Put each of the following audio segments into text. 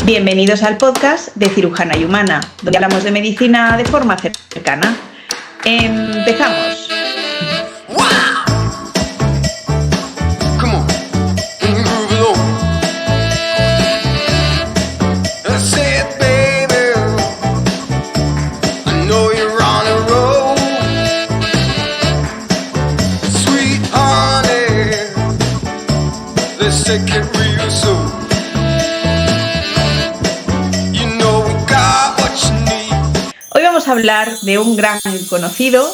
Bienvenidos al podcast de Cirujana y Humana, donde hablamos de medicina de forma cercana. Empezamos. Hoy vamos a hablar de un gran conocido,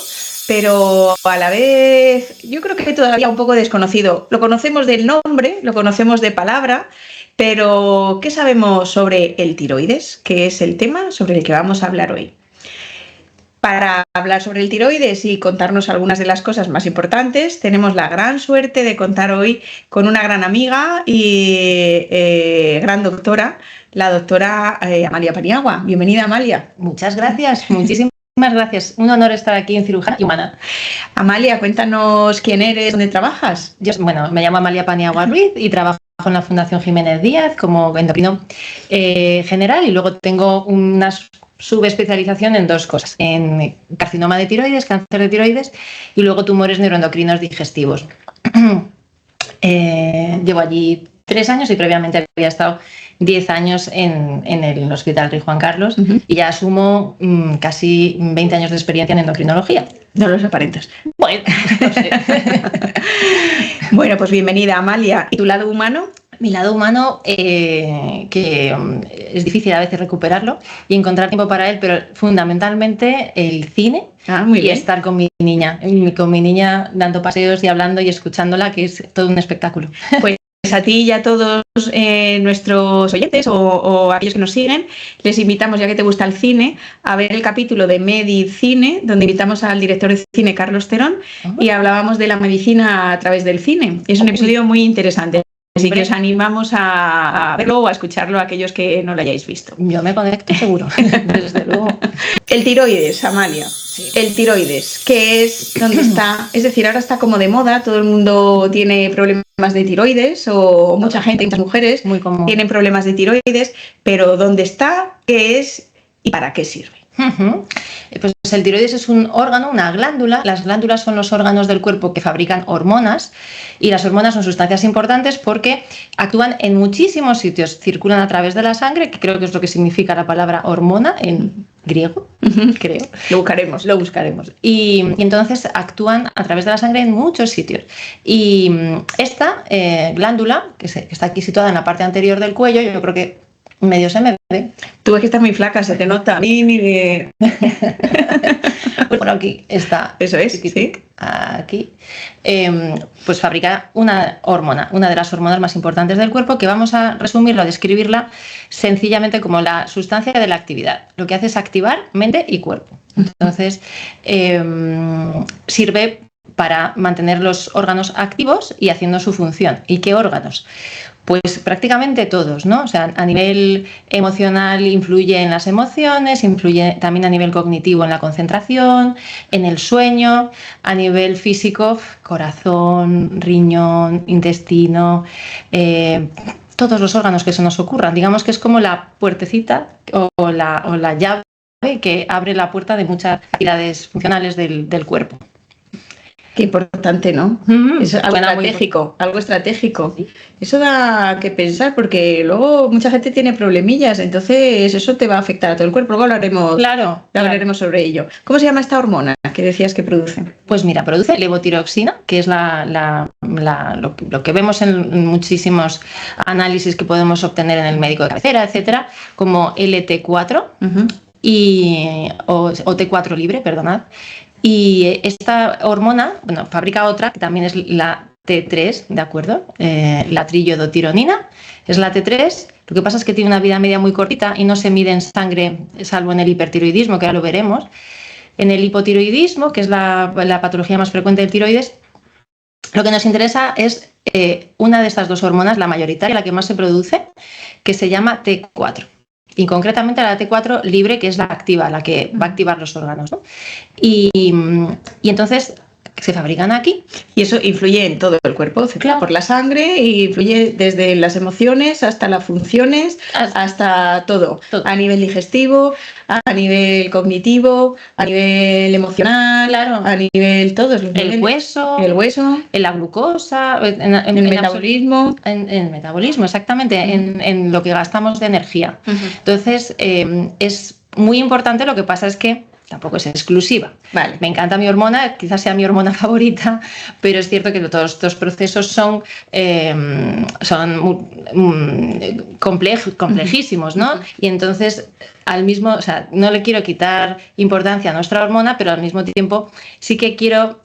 pero a la vez yo creo que todavía un poco desconocido. Lo conocemos del nombre, lo conocemos de palabra, pero ¿qué sabemos sobre el tiroides? Que es el tema sobre el que vamos a hablar hoy. Para hablar sobre el tiroides y contarnos algunas de las cosas más importantes, tenemos la gran suerte de contar hoy con una gran amiga y gran doctora, la doctora Amalia Paniagua. Bienvenida, Amalia. Muchas gracias, muchísimas gracias. Un honor estar aquí en Cirujana y Humana. Amalia, cuéntanos quién eres, dónde trabajas. Me llamo Amalia Paniagua Ruiz y trabajo en la Fundación Jiménez Díaz como endocrino general, y luego tengo una subespecialización en dos cosas: en carcinoma de tiroides, cáncer de tiroides, y luego tumores neuroendocrinos digestivos. Llevo allí 3 años y previamente había estado 10 años en el Hospital Rey Juan Carlos, y ya asumo casi 20 años de experiencia en endocrinología. No los aparentas. Bueno, no sé. Bueno, pues bienvenida, Amalia. ¿Y tu lado humano? Mi lado humano, que es difícil a veces recuperarlo y encontrar tiempo para él, pero fundamentalmente el cine y estar con mi niña dando paseos y hablando y escuchándola, que es todo un espectáculo. Pues a ti y a todos nuestros oyentes o aquellos que nos siguen, les invitamos, ya que te gusta el cine, a ver el capítulo de Medicine, donde invitamos al director de cine, Carlos Terón, y hablábamos de la medicina a través del cine. Es un episodio muy interesante. Así que os animamos a verlo o a escucharlo a aquellos que no lo hayáis visto. Yo me conecto seguro, desde luego. El tiroides, Amalia. Sí. El tiroides, ¿qué es? ¿Dónde está? Es decir, ahora está como de moda, todo el mundo tiene problemas de tiroides, o mucha gente, muchas mujeres tienen problemas de tiroides, pero ¿dónde está? ¿Qué es? ¿Y para qué sirve? Pues el tiroides es un órgano, una glándula. Las glándulas son los órganos del cuerpo que fabrican hormonas, y las hormonas son sustancias importantes porque actúan en muchísimos sitios, circulan a través de la sangre, que creo que es lo que significa la palabra hormona en griego, creo. Lo buscaremos. Y entonces actúan a través de la sangre en muchos sitios. Y esta glándula, que está aquí situada en la parte anterior del cuello, yo creo que medio se me ve. Tú ves que estás muy flaca, se te nota. Bueno, aquí está. Eso es, sí. Aquí. Pues fabrica una hormona, una de las hormonas más importantes del cuerpo, que vamos a resumirla, a describirla sencillamente como la sustancia de la actividad. Lo que hace es activar mente y cuerpo. Entonces, sirve para mantener los órganos activos y haciendo su función. ¿Y qué órganos? Pues prácticamente todos, ¿no? O sea, a nivel emocional influye en las emociones, influye también a nivel cognitivo en la concentración, en el sueño, a nivel físico, corazón, riñón, intestino, todos los órganos que se nos ocurran. Digamos que es como la puertecita o la llave que abre la puerta de muchas actividades funcionales del cuerpo. Qué importante, ¿no? Es algo estratégico. Sí. Eso da que pensar, porque luego mucha gente tiene problemillas, entonces eso te va a afectar a todo el cuerpo. Luego hablaremos sobre ello. ¿Cómo se llama esta hormona que decías que produce? Pues mira, produce levotiroxina, que es lo que vemos en muchísimos análisis que podemos obtener en el médico de cabecera, etcétera, como LT4 o T4 libre, perdonad. Y esta hormona, fabrica otra que también es la T3, ¿de acuerdo? La triiodotironina es la T3. Lo que pasa es que tiene una vida media muy cortita y no se mide en sangre, salvo en el hipertiroidismo, que ya lo veremos. En el hipotiroidismo, que es la patología más frecuente del tiroides, lo que nos interesa es una de estas dos hormonas, la mayoritaria, la que más se produce, que se llama T4. Y concretamente la T4 libre, que es la activa, la que va a activar los órganos, ¿no? Y entonces se fabrican aquí. Y eso influye en todo el cuerpo, Claro. por la sangre, y influye desde las emociones hasta las funciones, hasta todo. Todo. A nivel digestivo, a nivel cognitivo, a nivel emocional, Claro. a nivel todos los niveles. El hueso, el la glucosa, el metabolismo. En el metabolismo, exactamente, en lo que gastamos de energía. Entonces, es muy importante. Lo que pasa es que tampoco es exclusiva. Vale. Me encanta mi hormona, quizás sea mi hormona favorita, pero es cierto que todos estos procesos son complejísimos, ¿no? Y entonces, o sea, no le quiero quitar importancia a nuestra hormona, pero al mismo tiempo sí que quiero,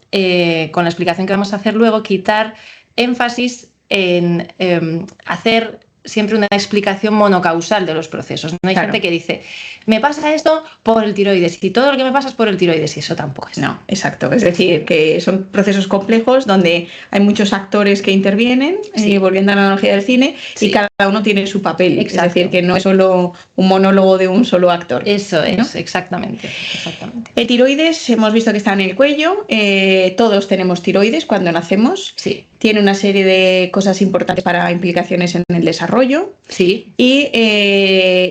con la explicación que vamos a hacer luego, quitar énfasis en hacer siempre una explicación monocausal de los procesos. No hay gente que dice, me pasa esto por el tiroides y todo lo que me pasa es por el tiroides, y eso tampoco es. No, exacto. Es decir, que son procesos complejos donde hay muchos actores que intervienen, volviendo a la analogía del cine, y cada uno tiene su papel. Exacto. Es decir, que no es solo un monólogo de un solo actor. Eso es, ¿no? exactamente. El tiroides, hemos visto que está en el cuello. Todos tenemos tiroides cuando nacemos. Sí. Tiene una serie de cosas importantes para implicaciones en el desarrollo. Sí. Y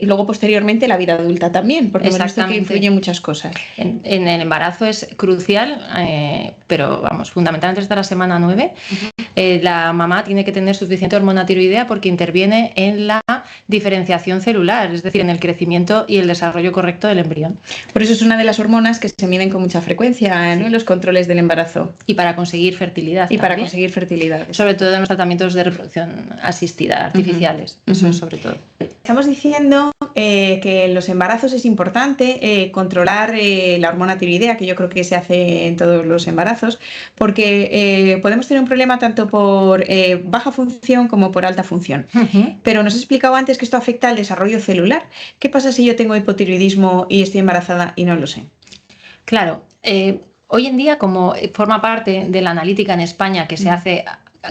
luego posteriormente la vida adulta también, porque hemos visto que influye muchas cosas. En el embarazo es crucial, pero vamos, fundamentalmente hasta la semana 9. La mamá tiene que tener suficiente hormona tiroidea porque interviene en la diferenciación celular, es decir, en el crecimiento y el desarrollo correcto del embrión. Por eso es una de las hormonas que se miden con mucha frecuencia, ¿no?, en los controles del embarazo. Y para conseguir fertilidad. Para conseguir fertilidad. Sobre todo en los tratamientos de reproducción asistida, artificiales. Eso es sobre todo. Estamos diciendo que en los embarazos es importante controlar la hormona tiroidea, que yo creo que se hace en todos los embarazos, porque podemos tener un problema tanto por baja función como por alta función. Pero nos has explicado antes que esto afecta al desarrollo celular. ¿Qué pasa si yo tengo hipotiroidismo y estoy embarazada y no lo sé? Claro. Hoy en día, como forma parte de la analítica en España que se hace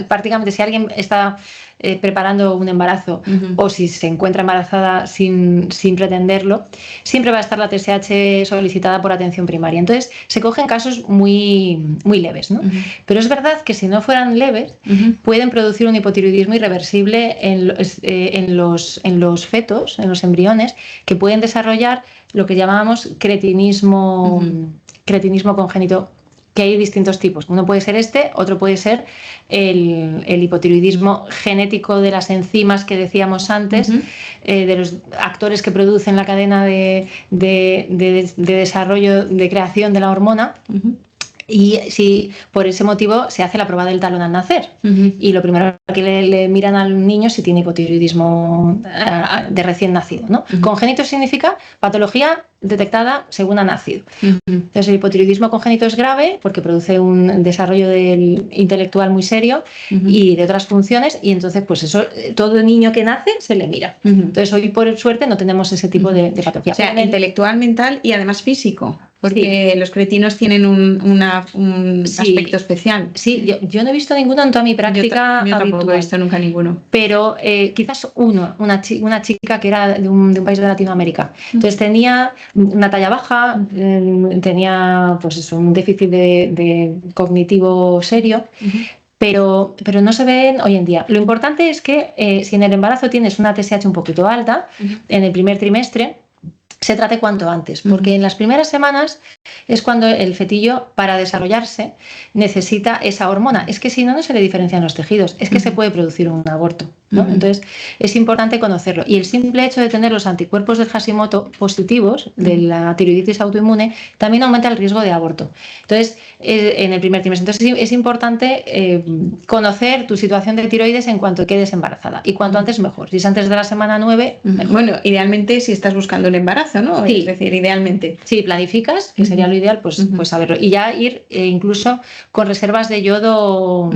prácticamente, si alguien está preparando un embarazo o si se encuentra embarazada sin pretenderlo, siempre va a estar la TSH solicitada por atención primaria. Entonces, se cogen casos muy, muy leves, ¿no? Pero es verdad que si no fueran leves, pueden producir un hipotiroidismo irreversible en los fetos, en los embriones, que pueden desarrollar lo que llamábamos cretinismo congénito, que hay distintos tipos. Uno puede ser otro puede ser el hipotiroidismo genético de las enzimas que decíamos antes, de los actores que producen la cadena de desarrollo, de creación de la hormona. Y si por ese motivo se hace la prueba del talón al nacer, y lo primero que le miran al niño si tiene hipotiroidismo de recién nacido, ¿no? Congénito significa patología detectada según ha nacido. Entonces, el hipotiroidismo congénito es grave porque produce un desarrollo intelectual muy serio y de otras funciones, y entonces pues eso, todo niño que nace se le mira. Entonces, hoy por suerte no tenemos ese tipo de patología. O sea, intelectual, mental y además físico. Porque los cretinos tienen un aspecto especial. Sí, yo no he visto ninguno en toda mi práctica. Yo tampoco he visto nunca ninguno. Pero quizás una chica que era de un país de Latinoamérica. Entonces tenía una talla baja, tenía pues eso, un déficit de cognitivo serio. Pero no se ven hoy en día. Lo importante es que si en el embarazo tienes una TSH un poquito alta, en el primer trimestre, se trate cuanto antes, porque en las primeras semanas es cuando el fetillo, para desarrollarse, necesita esa hormona. Es que si no, no se le diferencian los tejidos, es que se puede producir un aborto, ¿no? Entonces, es importante conocerlo. Y el simple hecho de tener los anticuerpos del Hashimoto positivos, de la tiroiditis autoinmune, también aumenta el riesgo de aborto. Entonces, en el primer trimestre. Entonces, es importante conocer tu situación de tiroides en cuanto quedes embarazada. Y cuanto antes, mejor. Si es antes de la semana 9, mejor. Bueno, idealmente si estás buscando el embarazo, ¿no? Sí. Es decir, idealmente. Sí, planificas, que sería lo ideal, pues saberlo. Y ya ir incluso con reservas de yodo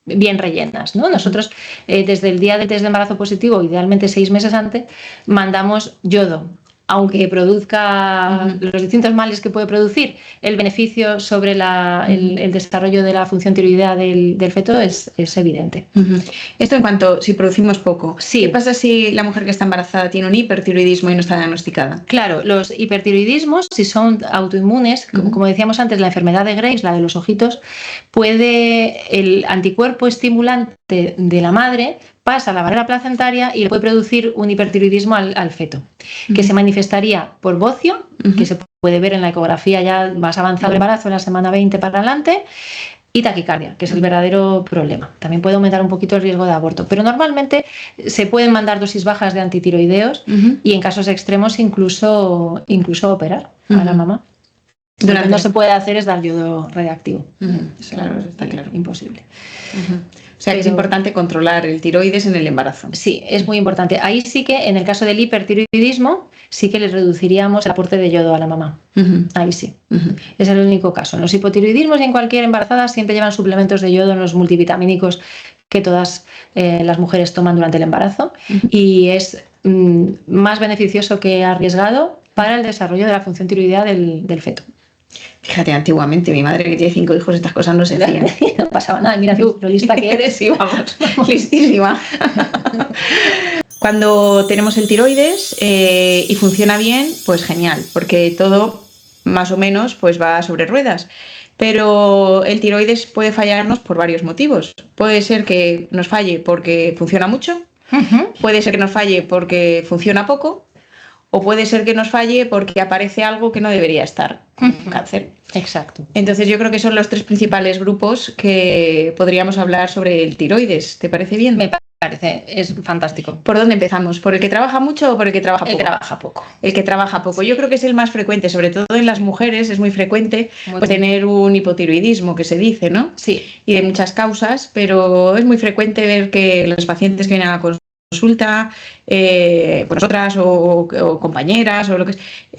bien rellenas, ¿no? Nosotros, desde el día del test de embarazo positivo, idealmente 6 meses antes, mandamos yodo aunque produzca los distintos males que puede producir, el beneficio sobre el desarrollo de la función tiroidea del feto es evidente. Esto en cuanto si producimos poco. Sí. ¿Qué pasa si la mujer que está embarazada tiene un hipertiroidismo y no está diagnosticada? Claro, los hipertiroidismos, si son autoinmunes, como decíamos antes, la enfermedad de Graves, la de los ojitos, el anticuerpo estimulante de la madre pasa a la barrera placentaria y le puede producir un hipertiroidismo al feto, que se manifestaría por bocio, que se puede ver en la ecografía ya más avanzado el embarazo, en la semana 20 para adelante, y taquicardia, que es el verdadero problema. También puede aumentar un poquito el riesgo de aborto, pero normalmente se pueden mandar dosis bajas de antitiroideos y en casos extremos incluso operar a la mamá. Lo que no se puede hacer es dar yodo radiactivo. Claro, está claro. Imposible. O sea, que es importante controlar el tiroides en el embarazo. Sí, es muy importante. Ahí sí que, en el caso del hipertiroidismo, sí que le reduciríamos el aporte de yodo a la mamá. Ahí sí. Es el único caso. En los hipotiroidismos y en cualquier embarazada siempre llevan suplementos de yodo en los multivitamínicos que todas las mujeres toman durante el embarazo y es más beneficioso que arriesgado para el desarrollo de la función tiroidea del feto. Fíjate, antiguamente mi madre que tiene 5 hijos, estas cosas no se hacían. No pasaba nada, mira tú, lo lista que eres. Sí, vamos, listísima. Cuando tenemos el tiroides y funciona bien, pues genial, porque todo más o menos pues va sobre ruedas. Pero el tiroides puede fallarnos por varios motivos. Puede ser que nos falle porque funciona mucho, puede ser que nos falle porque funciona poco, o puede ser que nos falle porque aparece algo que no debería estar, cáncer. Exacto. Entonces yo creo que son los 3 principales grupos que podríamos hablar sobre el tiroides. ¿Te parece bien? Me parece, es fantástico. ¿Por dónde empezamos? ¿Por el que trabaja mucho o por el que trabaja poco? El que trabaja poco. El que trabaja poco. Yo creo que es el más frecuente, sobre todo en las mujeres, es muy frecuente tener un hipotiroidismo, que se dice, ¿no? Sí. Y de muchas causas, pero es muy frecuente ver que los pacientes que vienen a la consulta, nosotras o compañeras o lo que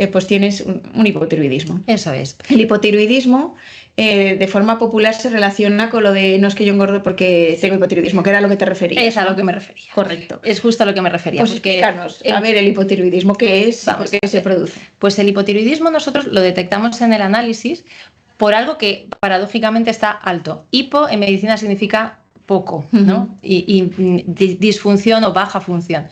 pues tienes un hipotiroidismo. Eso es. El hipotiroidismo de forma popular se relaciona con lo de no es que yo engordo porque tengo hipotiroidismo, que era a lo que te referías. Es a lo que me refería. Correcto. Es justo a lo que me refería. Pues explícanos, a ver, el hipotiroidismo, ¿qué es? ¿Por qué se produce? Pues el hipotiroidismo nosotros lo detectamos en el análisis por algo que paradójicamente está alto. Hipo en medicina significa poco, ¿no? Y disfunción o baja función.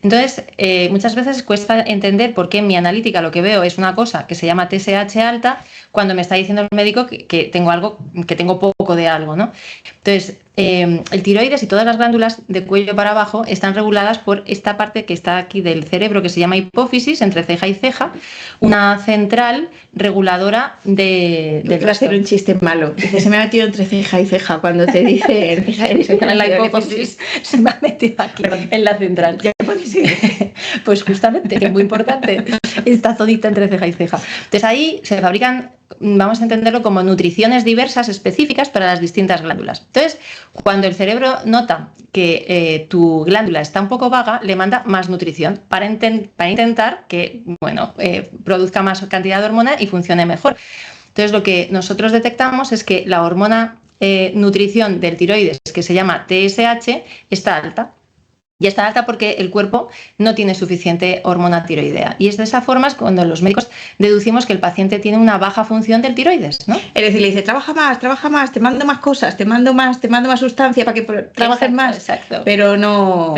Entonces, muchas veces cuesta entender por qué en mi analítica lo que veo es una cosa que se llama TSH alta cuando me está diciendo el médico que tengo poco de algo, ¿no? Entonces, el tiroides y todas las glándulas de cuello para abajo están reguladas por esta parte que está aquí del cerebro que se llama hipófisis, entre ceja y ceja, una central reguladora del resto. Va a ser un chiste malo. Dice, se me ha metido entre ceja y ceja cuando te dice en la hipófisis, se me ha metido aquí en la central. Ya puedes ir. Pues justamente, que es muy importante, esta zonita entre ceja y ceja. Entonces ahí se fabrican, vamos a entenderlo como nutriciones diversas específicas para las distintas glándulas. Entonces, cuando el cerebro nota que tu glándula está un poco vaga, le manda más nutrición para intentar que produzca más cantidad de hormona y funcione mejor. Entonces, lo que nosotros detectamos es que la hormona nutrición del tiroides, que se llama TSH, está alta. Y está alta porque el cuerpo no tiene suficiente hormona tiroidea. Y es de esa forma cuando los médicos deducimos que el paciente tiene una baja función del tiroides, ¿no? Es decir, le dice, trabaja más, te mando más cosas, te mando más sustancia para que trabajes más. Exacto. Pero no,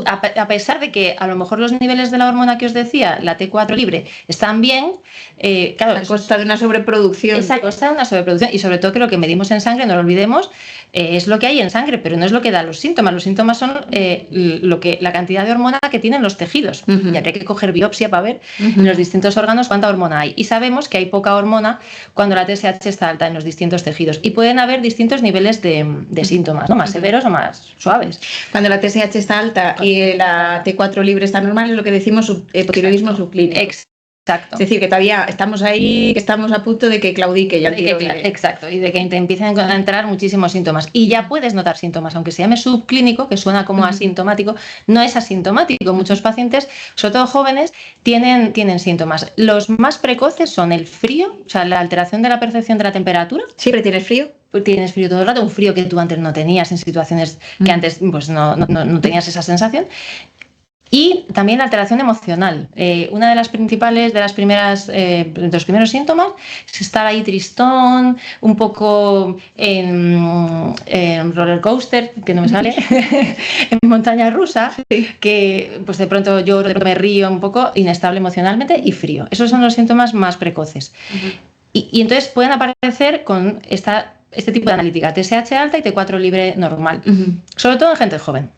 a pesar de que a lo mejor los niveles de la hormona que os decía, la T4 libre, están bien, claro, a costa de una sobreproducción. Es a costa de una sobreproducción. Y sobre todo que lo que medimos en sangre, no lo olvidemos, es lo que hay en sangre, pero no es lo que da los síntomas. Los síntomas son la cantidad de hormona que tienen los tejidos, ya que hay que coger biopsia para ver en los distintos órganos cuánta hormona hay. Y sabemos que hay poca hormona cuando la TSH está alta en los distintos tejidos. Y pueden haber distintos niveles de síntomas, ¿no? Más severos o más suaves. Cuando la TSH está alta y la T4 libre está normal, es lo que decimos hipotiroidismo subclínico. Exacto. Es decir, que todavía estamos ahí, que estamos a punto de que claudique ya el tiroides. Exacto, y de que te empiecen a entrar muchísimos síntomas. Y ya puedes notar síntomas, aunque se llame subclínico, que suena como asintomático, no es asintomático. Muchos pacientes, sobre todo jóvenes, tienen síntomas. Los más precoces son el frío, o sea, la alteración de la percepción de la temperatura. ¿Siempre tienes frío? Pues tienes frío todo el rato, un frío que tú antes no tenías en situaciones que antes pues no tenías esa sensación. Y también la alteración emocional. Una de las principales, de los primeros síntomas es estar ahí tristón, un poco en roller coaster, que no me sale, en montaña rusa, que pues de pronto yo me río un poco, inestable emocionalmente y frío. Esos son los síntomas más precoces. Y entonces pueden aparecer con este tipo de analítica, TSH alta y T4 libre normal, sobre todo en gente joven.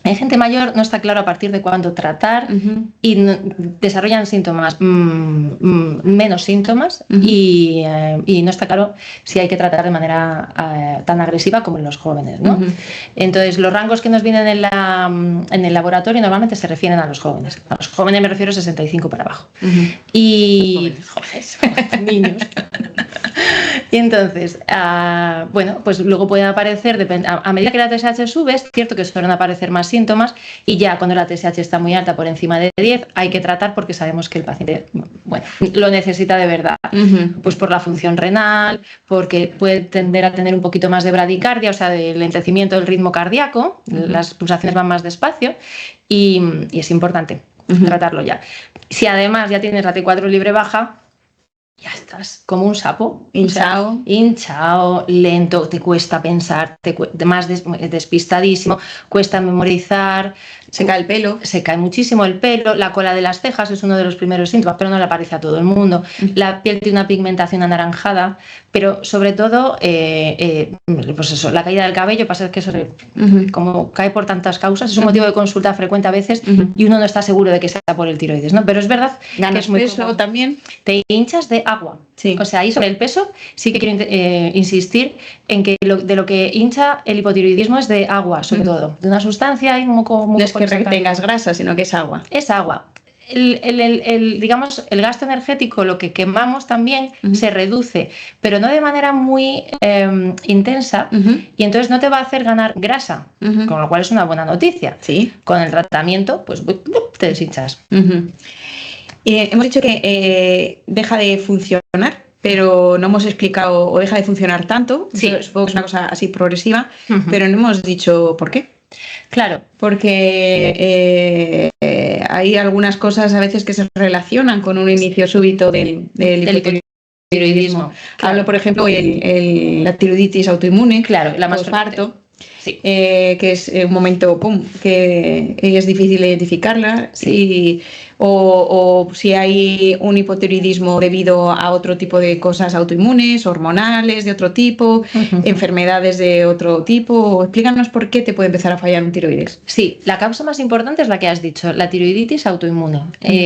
En gente mayor no está claro a partir de cuándo tratar y desarrollan síntomas, menos síntomas y no está claro si hay que tratar de manera tan agresiva como en los jóvenes, ¿no? Entonces, los rangos que nos vienen en el laboratorio normalmente se refieren a los jóvenes. A los jóvenes me refiero a 65 para abajo. Y jóvenes, niños. Y entonces, bueno, pues luego pueden aparecer, a medida que la TSH sube, es cierto que suelen aparecer más síntomas y ya cuando la TSH está muy alta, por encima de 10, hay que tratar porque sabemos que el paciente, bueno, lo necesita de verdad. Pues por la función renal, porque puede tender a tener un poquito más de bradicardia, o sea, del lentecimiento del ritmo cardíaco, las pulsaciones van más despacio y es importante tratarlo ya. Si además ya tienes la T4 libre baja, ya estás como un sapo, hinchado, o sea, hinchado, lento, te cuesta pensar, más despistadísimo, cuesta memorizar, se cae el pelo, se cae muchísimo el pelo, la cola de las cejas es uno de los primeros síntomas, pero no le aparece a todo el mundo, la piel tiene una pigmentación anaranjada, pero sobre todo, pues eso, la caída del cabello, pasa que eso como cae por tantas causas, es un motivo de consulta frecuente a veces y uno no está seguro de que sea por el tiroides, ¿no? Pero es verdad que es muy peso común. También. Te hinchas de agua. Sí. O sea, ahí sobre el peso sí que quiero insistir en que de lo que hincha el hipotiroidismo es de agua, sobre todo. De una sustancia hay un poco no es que tengas grasa, sino que es agua. Es agua. Digamos, el gasto energético, lo que quemamos también se reduce, pero no de manera muy intensa y entonces no te va a hacer ganar grasa, con lo cual es una buena noticia. Sí. Con el tratamiento, pues te deshinchas. Hemos dicho que deja de funcionar, pero no hemos explicado, o deja de funcionar tanto, sí. Supongo que es una cosa así progresiva, pero no hemos dicho por qué. Claro. Porque hay algunas cosas a veces que se relacionan con un inicio súbito del hipotiroidismo. Claro. Hablo, por ejemplo, la tiroiditis autoinmune, claro, la más posparto. Sí. Que es un momento que es difícil identificarla, sí. o si hay un hipotiroidismo debido a otro tipo de cosas autoinmunes, hormonales de otro tipo, enfermedades de otro tipo. Explícanos por qué te puede empezar a fallar un tiroides. Sí, la causa más importante es la que has dicho, la tiroiditis autoinmune.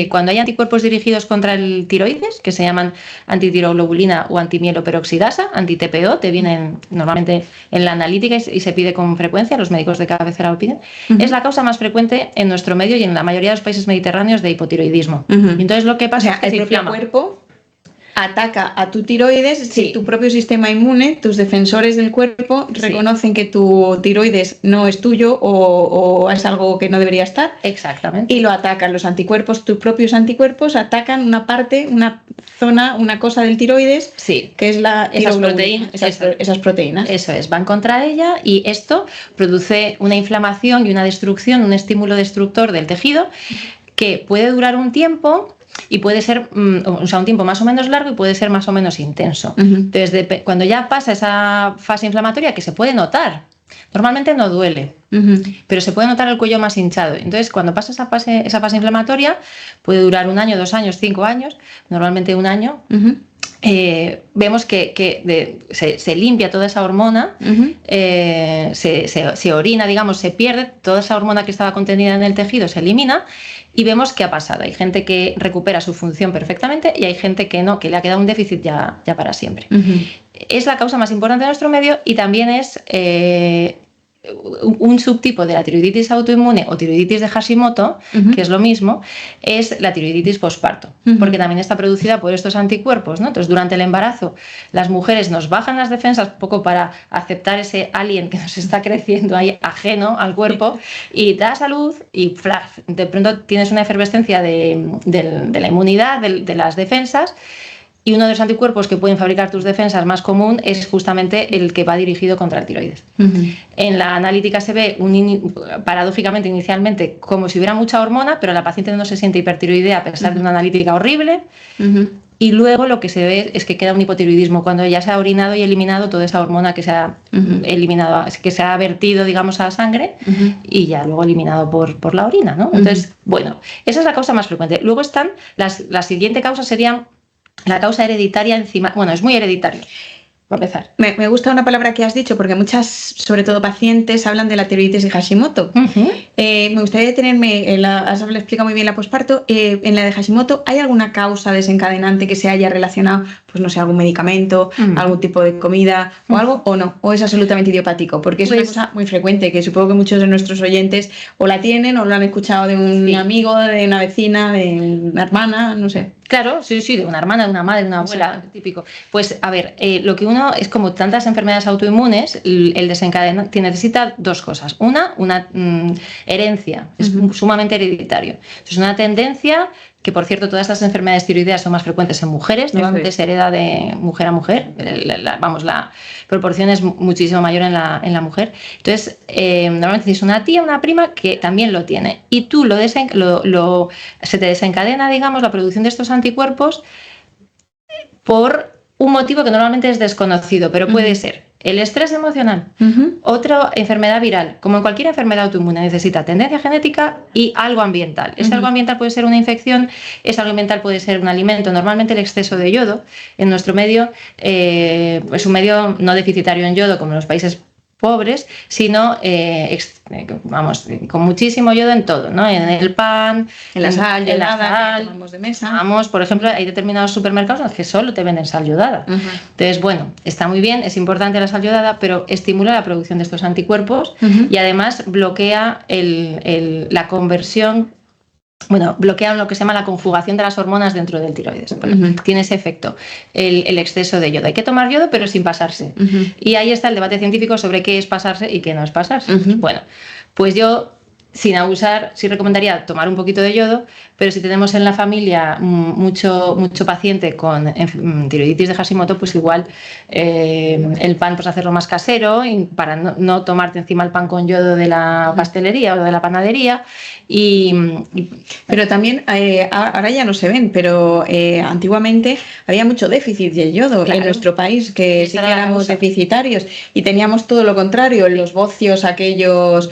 Cuando hay anticuerpos dirigidos contra el tiroides, que se llaman antitiroglobulina o antimieloperoxidasa, anti-TPO, te vienen normalmente en la analítica y se pide con frecuencia, los médicos de cabecera lo piden, es la causa más frecuente en nuestro medio y en la mayoría de los países mediterráneos de hipotiroidismo. Y entonces lo que pasa es que el propio cuerpo ataca a tu tiroides, si tu propio sistema inmune, tus defensores del cuerpo reconocen que tu tiroides no es tuyo o es algo que no debería estar. Exactamente. Y lo atacan los anticuerpos, tus propios anticuerpos atacan una parte, una zona, una cosa del tiroides, que es esas proteínas. Eso es, van contra ella y esto produce una inflamación y una destrucción, un estímulo destructor del tejido que puede durar un tiempo y puede ser, un tiempo más o menos largo y puede ser más o menos intenso. Entonces, cuando ya pasa esa fase inflamatoria, que se puede notar, normalmente no duele, pero se puede notar el cuello más hinchado. Entonces, cuando pasa esa fase inflamatoria, puede durar 1 año, 2 años, 5 años, normalmente 1 año. Vemos que se limpia toda esa hormona, se orina, digamos, se pierde, toda esa hormona que estaba contenida en el tejido se elimina y vemos qué ha pasado. Hay gente que recupera su función perfectamente y hay gente que no, que le ha quedado un déficit ya para siempre. Es la causa más importante de nuestro medio y también es un subtipo de la tiroiditis autoinmune o tiroiditis de Hashimoto, que es lo mismo, es la tiroiditis posparto, porque también está producida por estos anticuerpos, ¿no? Entonces, durante el embarazo, las mujeres nos bajan las defensas un poco para aceptar ese alien que nos está creciendo ahí ajeno al cuerpo y da salud y de pronto tienes una efervescencia de la inmunidad, de las defensas. Y uno de los anticuerpos que pueden fabricar tus defensas más común es justamente el que va dirigido contra el tiroides. En la analítica se ve, paradójicamente, inicialmente, como si hubiera mucha hormona, pero la paciente no se siente hipertiroidea a pesar de una analítica horrible. Y luego lo que se ve es que queda un hipotiroidismo cuando ya se ha orinado y eliminado toda esa hormona que se ha eliminado, que se ha vertido, digamos, a la sangre y ya luego eliminado por la orina, ¿no? Entonces, bueno, esa es la causa más frecuente. Luego están, la siguiente causa sería la causa hereditaria encima. Bueno, es muy hereditario. Para empezar. Me gusta una palabra que has dicho porque muchas, sobre todo pacientes, hablan de la tiroides de Hashimoto. Me gustaría detenerme, has explicado muy bien la posparto, en la de Hashimoto, ¿hay alguna causa desencadenante que se haya relacionado, pues no sé, algún medicamento, algún tipo de comida o algo, o no? ¿O es absolutamente idiopático? Porque es una cosa muy frecuente, que supongo que muchos de nuestros oyentes o la tienen o lo han escuchado de un amigo, de una vecina, de una hermana, no sé. Claro, sí, de una hermana, de una madre, de una abuela, típico. Pues a ver, lo que uno es como tantas enfermedades autoinmunes, el desencadenante necesita dos cosas. Una herencia, es sumamente hereditario. Es una tendencia que, por cierto, todas estas enfermedades tiroideas son más frecuentes en mujeres, normalmente se hereda de mujer a mujer, la proporción es muchísimo mayor en la mujer. Entonces, normalmente tienes una tía, una prima que también lo tiene y tú se te desencadena, digamos, la producción de estos anticuerpos por un motivo que normalmente es desconocido, pero puede ser el estrés emocional, otra enfermedad viral, como en cualquier enfermedad autoinmune, necesita tendencia genética y algo ambiental. Ese algo ambiental puede ser una infección, ese algo ambiental puede ser un alimento. Normalmente el exceso de yodo en nuestro medio es un medio no deficitario en yodo como en los países pobres, sino con muchísimo yodo en todo, ¿no? En el pan, en la sal, que tomamos de mesa. Por ejemplo, hay determinados supermercados en los que solo te venden sal yodada. Entonces, bueno, está muy bien, es importante la sal yodada, pero estimula la producción de estos anticuerpos y además bloquea la conversión. Bueno, bloquea lo que se llama la conjugación de las hormonas dentro del tiroides. Tiene ese efecto, el exceso de yodo. Hay que tomar yodo, pero sin pasarse. Y ahí está el debate científico sobre qué es pasarse y qué no es pasarse. Bueno, pues yo, sin abusar, sí recomendaría tomar un poquito de yodo, pero si tenemos en la familia mucho paciente con tiroiditis de Hashimoto, pues igual el pan, pues hacerlo más casero y para no tomarte encima el pan con yodo de la pastelería o de la panadería. Pero también, ahora ya no se ven, pero antiguamente había mucho déficit de yodo en nuestro país, que sí que éramos deficitarios y teníamos todo lo contrario, los bocios aquellos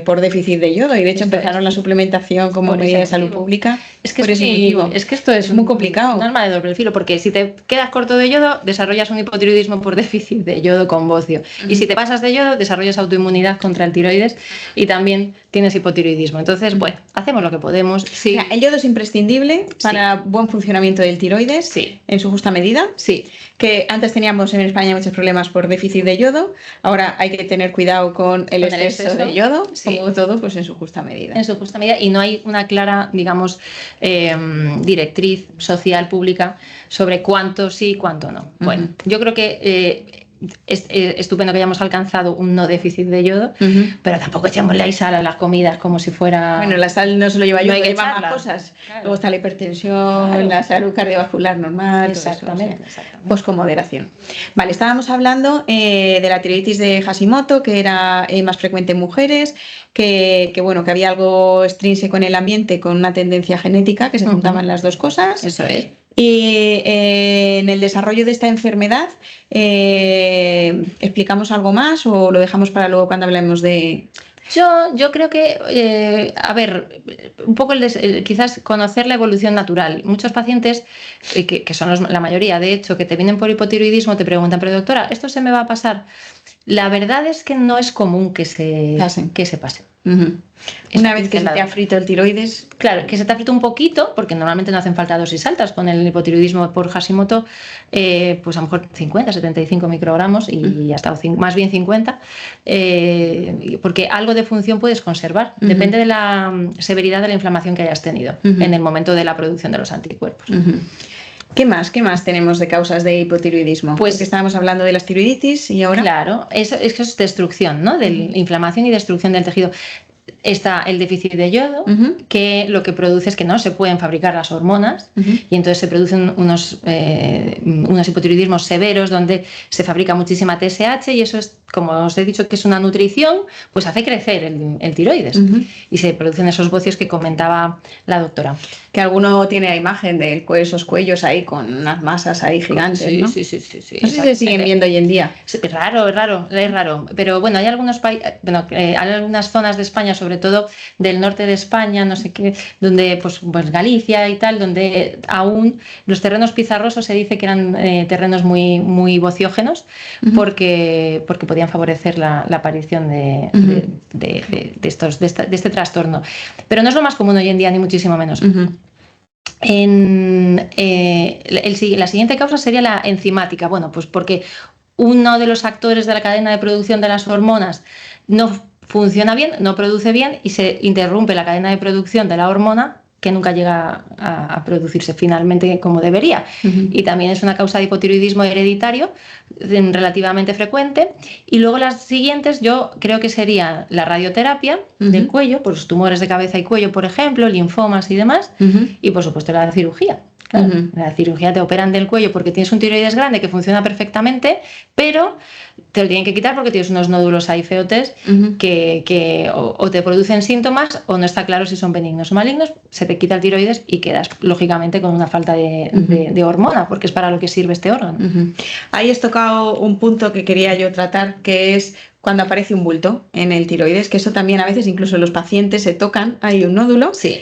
por déficit de yodo, y de hecho empezaron la suplementación como medida de salud pública. Es que esto es muy complicado. Un arma de doble filo, porque si te quedas corto de yodo, desarrollas un hipotiroidismo por déficit de yodo con bocio. Y si te pasas de yodo, desarrollas autoinmunidad contra el tiroides y también tienes hipotiroidismo. Entonces, bueno, hacemos lo que podemos. Sí. El yodo es imprescindible para buen funcionamiento del tiroides en su justa medida. Sí. Que antes teníamos en España muchos problemas por déficit de yodo, ahora hay que tener cuidado con el exceso de yodo, como todo, pues en su justa medida. En su justa medida, y no hay una clara, digamos, directriz social pública sobre cuánto sí, cuánto no. Bueno, yo creo que es estupendo que hayamos alcanzado un no déficit de yodo, pero tampoco echémosle ahí sal a las comidas como si fuera... Bueno, la sal no solo lleva yodo, lleva más cosas. Claro. Luego está la hipertensión, la salud cardiovascular normal. Exactamente, Pues con moderación. Vale, estábamos hablando de la tiroiditis de Hashimoto, que era más frecuente en mujeres, que había algo extrínseco en el ambiente con una tendencia genética, que se juntaban las dos cosas. Eso es. Y en el desarrollo de esta enfermedad, ¿explicamos algo más o lo dejamos para luego cuando hablemos de...? Yo creo que, un poco quizás conocer la evolución natural. Muchos pacientes, que son la mayoría, de hecho, que te vienen por hipotiroidismo, te preguntan, pero doctora, ¿esto se me va a pasar? La verdad es que no es común que se pase. Una vez que se te ha frito el tiroides. Claro, que se te ha frito un poquito, porque normalmente no hacen falta dosis altas. Con el hipotiroidismo por Hashimoto, pues a lo mejor 50, 75 microgramos y hasta más bien 50, porque algo de función puedes conservar. Depende de la severidad de la inflamación que hayas tenido en el momento de la producción de los anticuerpos. ¿Qué más tenemos de causas de hipotiroidismo? Pues que estábamos hablando de las tiroiditis y ahora... Claro, eso es destrucción, ¿no? De inflamación y destrucción del tejido. está el déficit de yodo, que lo que produce es que no se pueden fabricar las hormonas y entonces se producen unos hipotiroidismos severos donde se fabrica muchísima TSH y eso es, como os he dicho, que es una nutrición, pues hace crecer el tiroides y se producen esos bocios que comentaba la doctora. Que alguno tiene la imagen de esos cuellos ahí con unas masas ahí gigantes, sí, ¿no? Sí. No sé si se siguen viendo hoy en día. Es raro. Pero bueno, hay algunos hay algunas zonas de España, sobre todo del norte de España, no sé qué, donde pues Galicia y tal, donde aún los terrenos pizarrosos se dice que eran terrenos muy, muy bociógenos porque podían favorecer la aparición de este trastorno. Pero no es lo más común hoy en día, ni muchísimo menos. La siguiente causa sería la enzimática. Bueno, pues porque uno de los actores de la cadena de producción de las hormonas no funciona bien, no produce bien y se interrumpe la cadena de producción de la hormona que nunca llega a producirse finalmente como debería. Y también es una causa de hipotiroidismo hereditario relativamente frecuente. Y luego las siguientes yo creo que sería la radioterapia del cuello, pues tumores de cabeza y cuello, por ejemplo, linfomas y demás, y por supuesto la cirugía. Claro, la cirugía te operan del cuello porque tienes un tiroides grande que funciona perfectamente, pero te lo tienen que quitar porque tienes unos nódulos ahí feotes que o te producen síntomas o no está claro si son benignos o malignos, se te quita el tiroides y quedas lógicamente con una falta de hormona, porque es para lo que sirve este órgano. Ahí has tocado un punto que quería yo tratar, que es cuando aparece un bulto en el tiroides, que eso también a veces incluso los pacientes se tocan, hay un nódulo. Sí.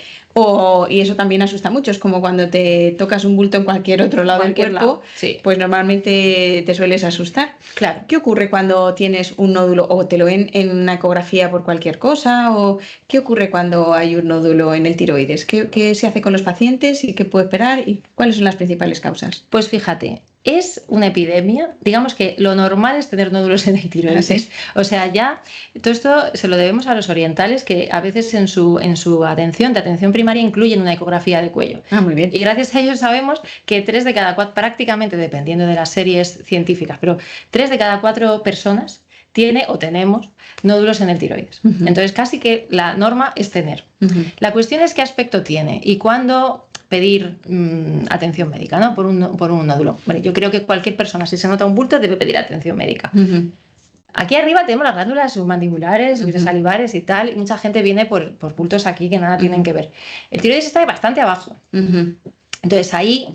Y eso también asusta mucho, es como cuando te tocas un bulto en cualquier otro lado del cuerpo, pues normalmente te sueles asustar. Claro. ¿Qué ocurre cuando tienes un nódulo o te lo ven en una ecografía por cualquier cosa? ¿O qué ocurre cuando hay un nódulo en el tiroides? ¿Qué se hace con los pacientes y qué puede esperar y cuáles son las principales causas? Pues fíjate, es una epidemia, digamos que lo normal es tener nódulos en el tiroides. ¿Sí? O sea, ya todo esto se lo debemos a los orientales que a veces en su atención primaria incluyen una ecografía de cuello. Muy bien. Y gracias a ellos sabemos que 3 de cada 4, prácticamente dependiendo de las series científicas, pero 3 de cada 4 personas tiene o tenemos nódulos en el tiroides. Entonces casi que la norma es tener. La cuestión es qué aspecto tiene y cuándo pedir atención médica, ¿no? por un nódulo. Bueno, yo creo que cualquier persona, si se nota un bulto, debe pedir atención médica. Aquí arriba tenemos las glándulas submandibulares, salivares y tal, y mucha gente viene por bultos aquí que nada tienen que ver. El tiroides está bastante abajo. Entonces ahí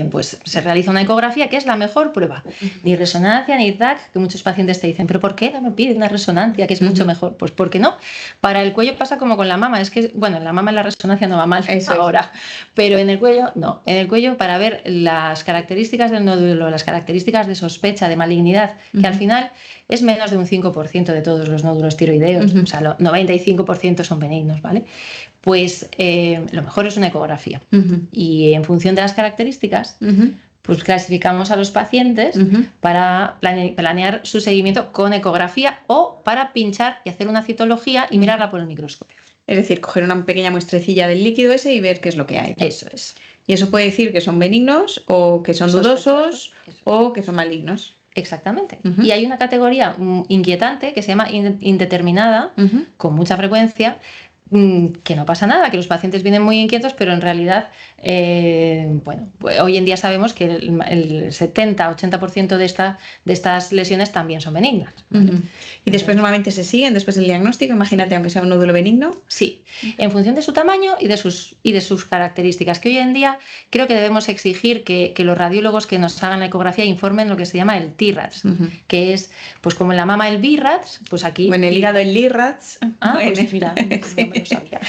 pues se realiza una ecografía que es la mejor prueba. Ni resonancia ni TAC, que muchos pacientes te dicen, ¿pero por qué no me piden una resonancia que es mucho mejor? Pues porque no. Para el cuello pasa como con la mama, es que, bueno, en la mama la resonancia no va mal ahora, pero en el cuello no. En el cuello para ver las características del nódulo, las características de sospecha, de malignidad, que al final es menos de un 5% de todos los nódulos tiroideos, o sea, 95% son benignos, ¿vale? Pues lo mejor es una ecografía. Y en función de las características, pues clasificamos a los pacientes para planear su seguimiento con ecografía o para pinchar y hacer una citología y mirarla por el microscopio. Es decir, coger una pequeña muestrecilla del líquido ese y ver qué es lo que hay. Eso es. Y eso puede decir que son benignos o que son dudosos o que son malignos. Exactamente. Y hay una categoría inquietante que se llama indeterminada, con mucha frecuencia, que no pasa nada, que los pacientes vienen muy inquietos, pero en realidad, bueno, pues hoy en día sabemos que el 70-80% de estas lesiones también son benignas. ¿Vale? Y después normalmente se siguen, después del diagnóstico, imagínate, aunque sea un nódulo benigno. Sí, en función de su tamaño y de sus características, que hoy en día creo que debemos exigir que los radiólogos que nos hagan la ecografía informen lo que se llama el TIRADS, que es, pues como en la mama el BIRADS, pues aquí... O en el hígado el LIRADS. Pues mira, no lo sabía.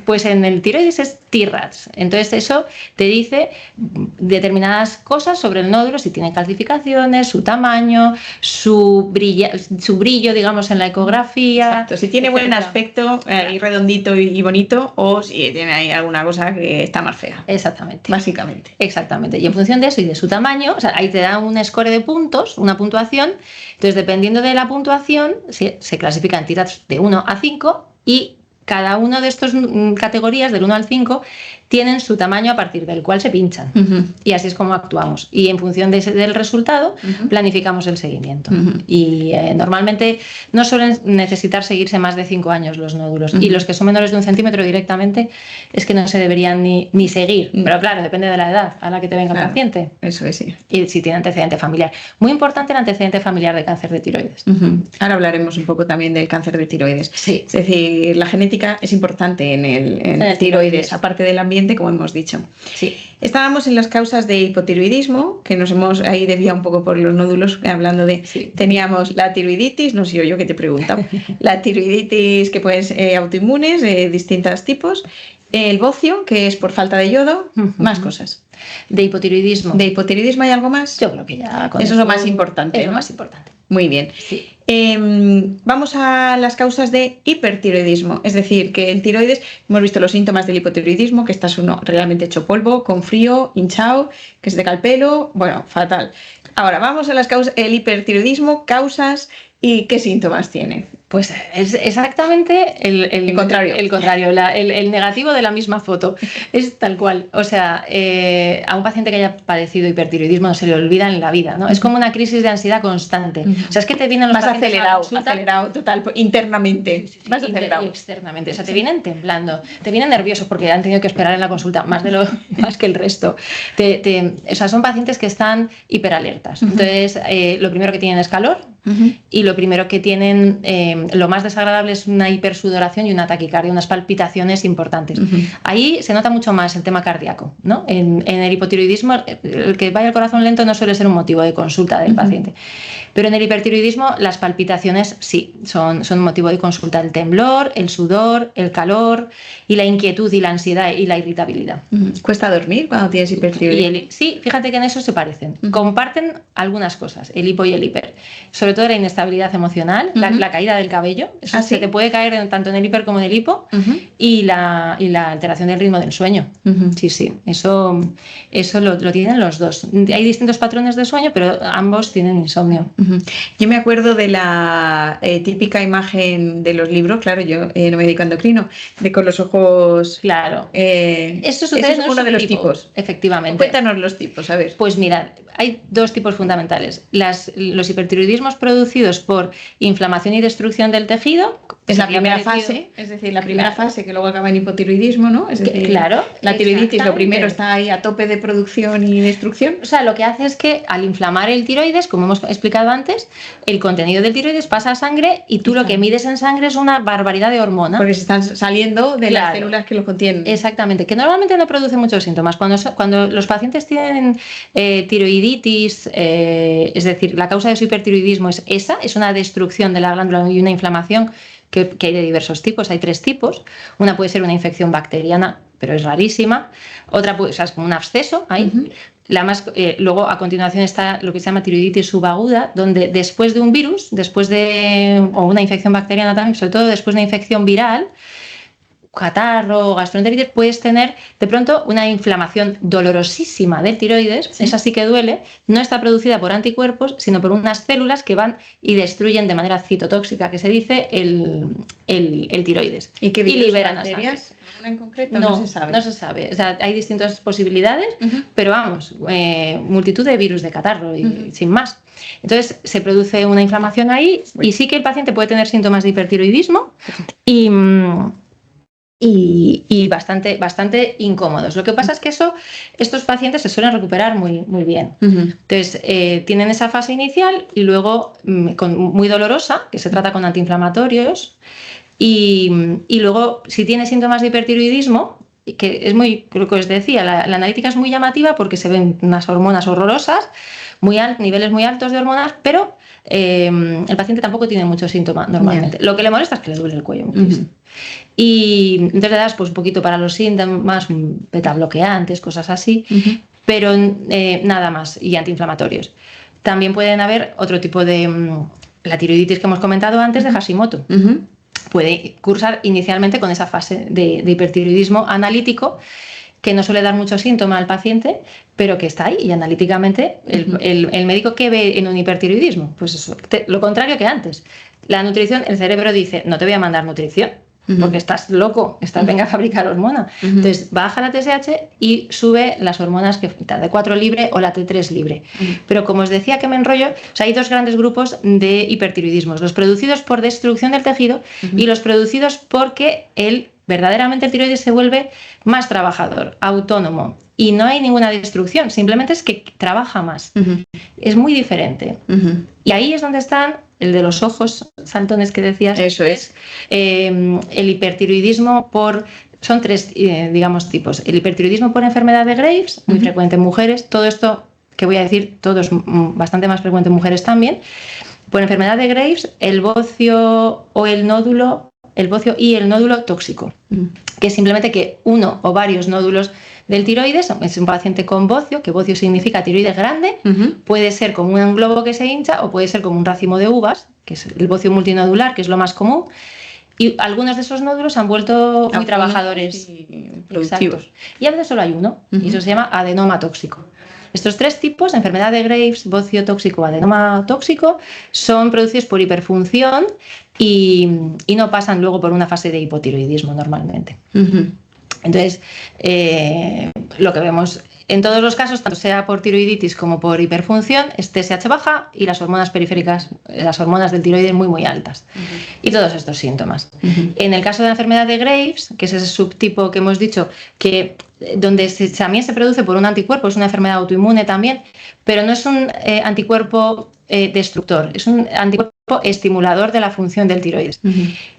Pues en el tiroides es TIRADS. Entonces eso te dice determinadas cosas sobre el nódulo, si tiene calcificaciones, su tamaño, su brillo, digamos, en la ecografía. Exacto, si tiene buen aspecto y redondito y bonito, o si tiene ahí alguna cosa que está más fea. Exactamente. Básicamente. Exactamente. Y en función de eso y de su tamaño, o sea, ahí te da un score de puntos, una puntuación. Entonces, dependiendo de la puntuación, se clasifican TIRADS de 1 a 5 y cada uno de estos categorías, del 1 al 5, tienen su tamaño a partir del cual se pinchan. Y así es como actuamos. Y en función del resultado, planificamos el seguimiento. Y normalmente no suelen necesitar seguirse más de 5 años los nódulos. Y los que son menores de 1 centímetro directamente es que no se deberían ni seguir. Pero claro, depende de la edad a la que te venga el paciente. Eso es, sí. Y si tiene antecedente familiar. Muy importante el antecedente familiar de cáncer de tiroides. Ahora hablaremos un poco también del cáncer de tiroides. Sí. Es decir, la genética es importante en el tiroides, aparte del ambiente, como hemos dicho. Sí. Estábamos en las causas de hipotiroidismo, que nos hemos ahí desviado un poco por los nódulos, hablando de... Sí. Teníamos la tiroiditis, no sé yo que te pregunto, la tiroiditis que pueden ser autoinmunes, de distintos tipos, el bocio, que es por falta de yodo, más cosas. ¿De hipotiroidismo? ¿De hipotiroidismo hay algo más? Yo creo que ya con eso es lo más importante. Es ¿no? lo más importante. Muy bien. Sí. Vamos a las causas de hipertiroidismo, es decir, que el tiroides, hemos visto los síntomas del hipotiroidismo, que estás uno realmente hecho polvo, con frío, hinchado, que se te cae el pelo, bueno, fatal. Ahora, vamos a las causas, el hipertiroidismo, causas y qué síntomas tiene. Pues es exactamente el contrario. El contrario, el negativo de la misma foto. Es tal cual. O sea, a un paciente que haya padecido hipertiroidismo no se le olvida en la vida, ¿no? Es como una crisis de ansiedad constante. O sea, es que te vienen los pacientes acelerado total, internamente. Sí, Vas acelerado. Y externamente. O sea, te vienen temblando, te vienen nerviosos porque han tenido que esperar en la consulta más que el resto. O sea, son pacientes que están hiperalertas. Entonces, lo primero que tienen es calor. Y lo primero que tienen, lo más desagradable es una hipersudoración y una taquicardia, unas palpitaciones importantes. Ahí se nota mucho más el tema cardíaco, ¿no? En el hipotiroidismo, el que vaya el corazón lento no suele ser un motivo de consulta del paciente. Pero en el hipertiroidismo, las palpitaciones sí, son un motivo de consulta. El temblor, el sudor, el calor y la inquietud y la ansiedad y la irritabilidad. ¿Cuesta dormir cuando tienes hipertiroidismo? Sí, fíjate que en eso se parecen. Comparten algunas cosas, el hipo y el hiper. Sobre todo la inestabilidad emocional, la caída del cabello, eso se te puede caer tanto en el hiper como en el hipo, y la alteración del ritmo del sueño. Sí, eso lo tienen los dos. Hay distintos patrones de sueño, pero ambos tienen insomnio. Yo me acuerdo de la típica imagen de los libros, claro, yo no me dedico a endocrino, de con los ojos... Claro. Eso es uno de los tipos. Efectivamente. Cuéntanos los tipos, a ver. Pues mirad, hay dos tipos fundamentales. Los hipertiroidismos producidos por inflamación y destrucción del tejido. Es la primera fase, es decir, la primera fase que luego acaba en hipotiroidismo, ¿no? Es decir, claro, la tiroiditis lo primero está ahí a tope de producción y destrucción. O sea, lo que hace es que al inflamar el tiroides, como hemos explicado antes, el contenido del tiroides pasa a sangre y tú lo que mides en sangre es una barbaridad de hormonas. Porque se están saliendo de las células que lo contienen. Exactamente, que normalmente no produce muchos síntomas. Cuando los pacientes tienen tiroiditis, es decir, la causa de su hipertiroidismo es una destrucción de la glándula y una inflamación que hay de diversos tipos, hay 3 tipos. Una puede ser una infección bacteriana, pero es rarísima. Otra puede ser como un absceso ahí. Luego a continuación está lo que se llama tiroiditis subaguda, donde después de un virus, o una infección bacteriana también, sobre todo después de una infección viral, catarro, gastroenteritis, puedes tener de pronto una inflamación dolorosísima del tiroides. Esa sí que duele, no está producida por anticuerpos, sino por unas células que van y destruyen de manera citotóxica, que se dice, el tiroides. ¿Y qué virus, liberan bacterias? ¿Alguna en concreto? No se sabe. No se sabe. O sea, hay distintas posibilidades, pero vamos, multitud de virus de catarro y sin más. Entonces se produce una inflamación ahí y sí que el paciente puede tener síntomas de hipertiroidismo y bastante incómodos. Lo que pasa es que estos pacientes se suelen recuperar muy bien. Entonces, tienen esa fase inicial y luego muy dolorosa, que se trata con antiinflamatorios, y luego, si tiene síntomas de hipertiroidismo, que es lo que os decía, la analítica es muy llamativa porque se ven unas hormonas horrorosas, niveles muy altos de hormonas, pero el paciente tampoco tiene muchos síntomas normalmente. Lo que le molesta es que le duele el cuello muchísimo. Y entonces le das pues un poquito para los síntomas, beta-bloqueantes, cosas así, pero nada más, y antiinflamatorios. También pueden haber otro tipo de... la tiroiditis que hemos comentado antes de Hashimoto. Puede cursar inicialmente con esa fase de hipertiroidismo analítico, que no suele dar mucho síntoma al paciente, pero que está ahí y analíticamente el médico, ¿qué ve en un hipertiroidismo? Pues eso, lo contrario que antes. La nutrición, el cerebro dice, no te voy a mandar nutrición, porque estás loco, venga a fabricar hormona. Entonces baja la TSH y sube las hormonas que la T4 libre o la T3 libre. Pero como os decía que me enrollo, o sea, hay dos grandes grupos de hipertiroidismos, los producidos por destrucción del tejido y los producidos porque verdaderamente el tiroides se vuelve más trabajador, autónomo, y no hay ninguna destrucción, simplemente es que trabaja más. Es muy diferente. Y ahí es donde están el de los ojos saltones que decías. Eso es. El hipertiroidismo son tres, digamos, tipos. El hipertiroidismo por enfermedad de Graves, muy frecuente en mujeres. Todo esto que voy a decir, todo es bastante más frecuente en mujeres también. Por enfermedad de Graves, el bocio o el nódulo, el bocio y el nódulo tóxico, que es simplemente que uno o varios nódulos del tiroides, es un paciente con bocio, que bocio significa tiroides grande, puede ser como un globo que se hincha o puede ser como un racimo de uvas, que es el bocio multinodular, que es lo más común, y algunos de esos nódulos se han vuelto muy trabajadores y productivos. Y a veces solo hay uno, y eso se llama adenoma tóxico. Estos tres tipos, enfermedad de Graves, bocio tóxico o adenoma tóxico, son producidos por hiperfunción y no pasan luego por una fase de hipotiroidismo normalmente. Entonces, lo que vemos en todos los casos, tanto sea por tiroiditis como por hiperfunción, es TSH baja y las hormonas periféricas, las hormonas del tiroides muy altas. Y todos estos síntomas. En el caso de la enfermedad de Graves, que es ese subtipo que hemos dicho, que donde también se produce por un anticuerpo, es una enfermedad autoinmune también, pero no es un anticuerpo destructor, es un anticuerpo estimulador de la función del tiroides,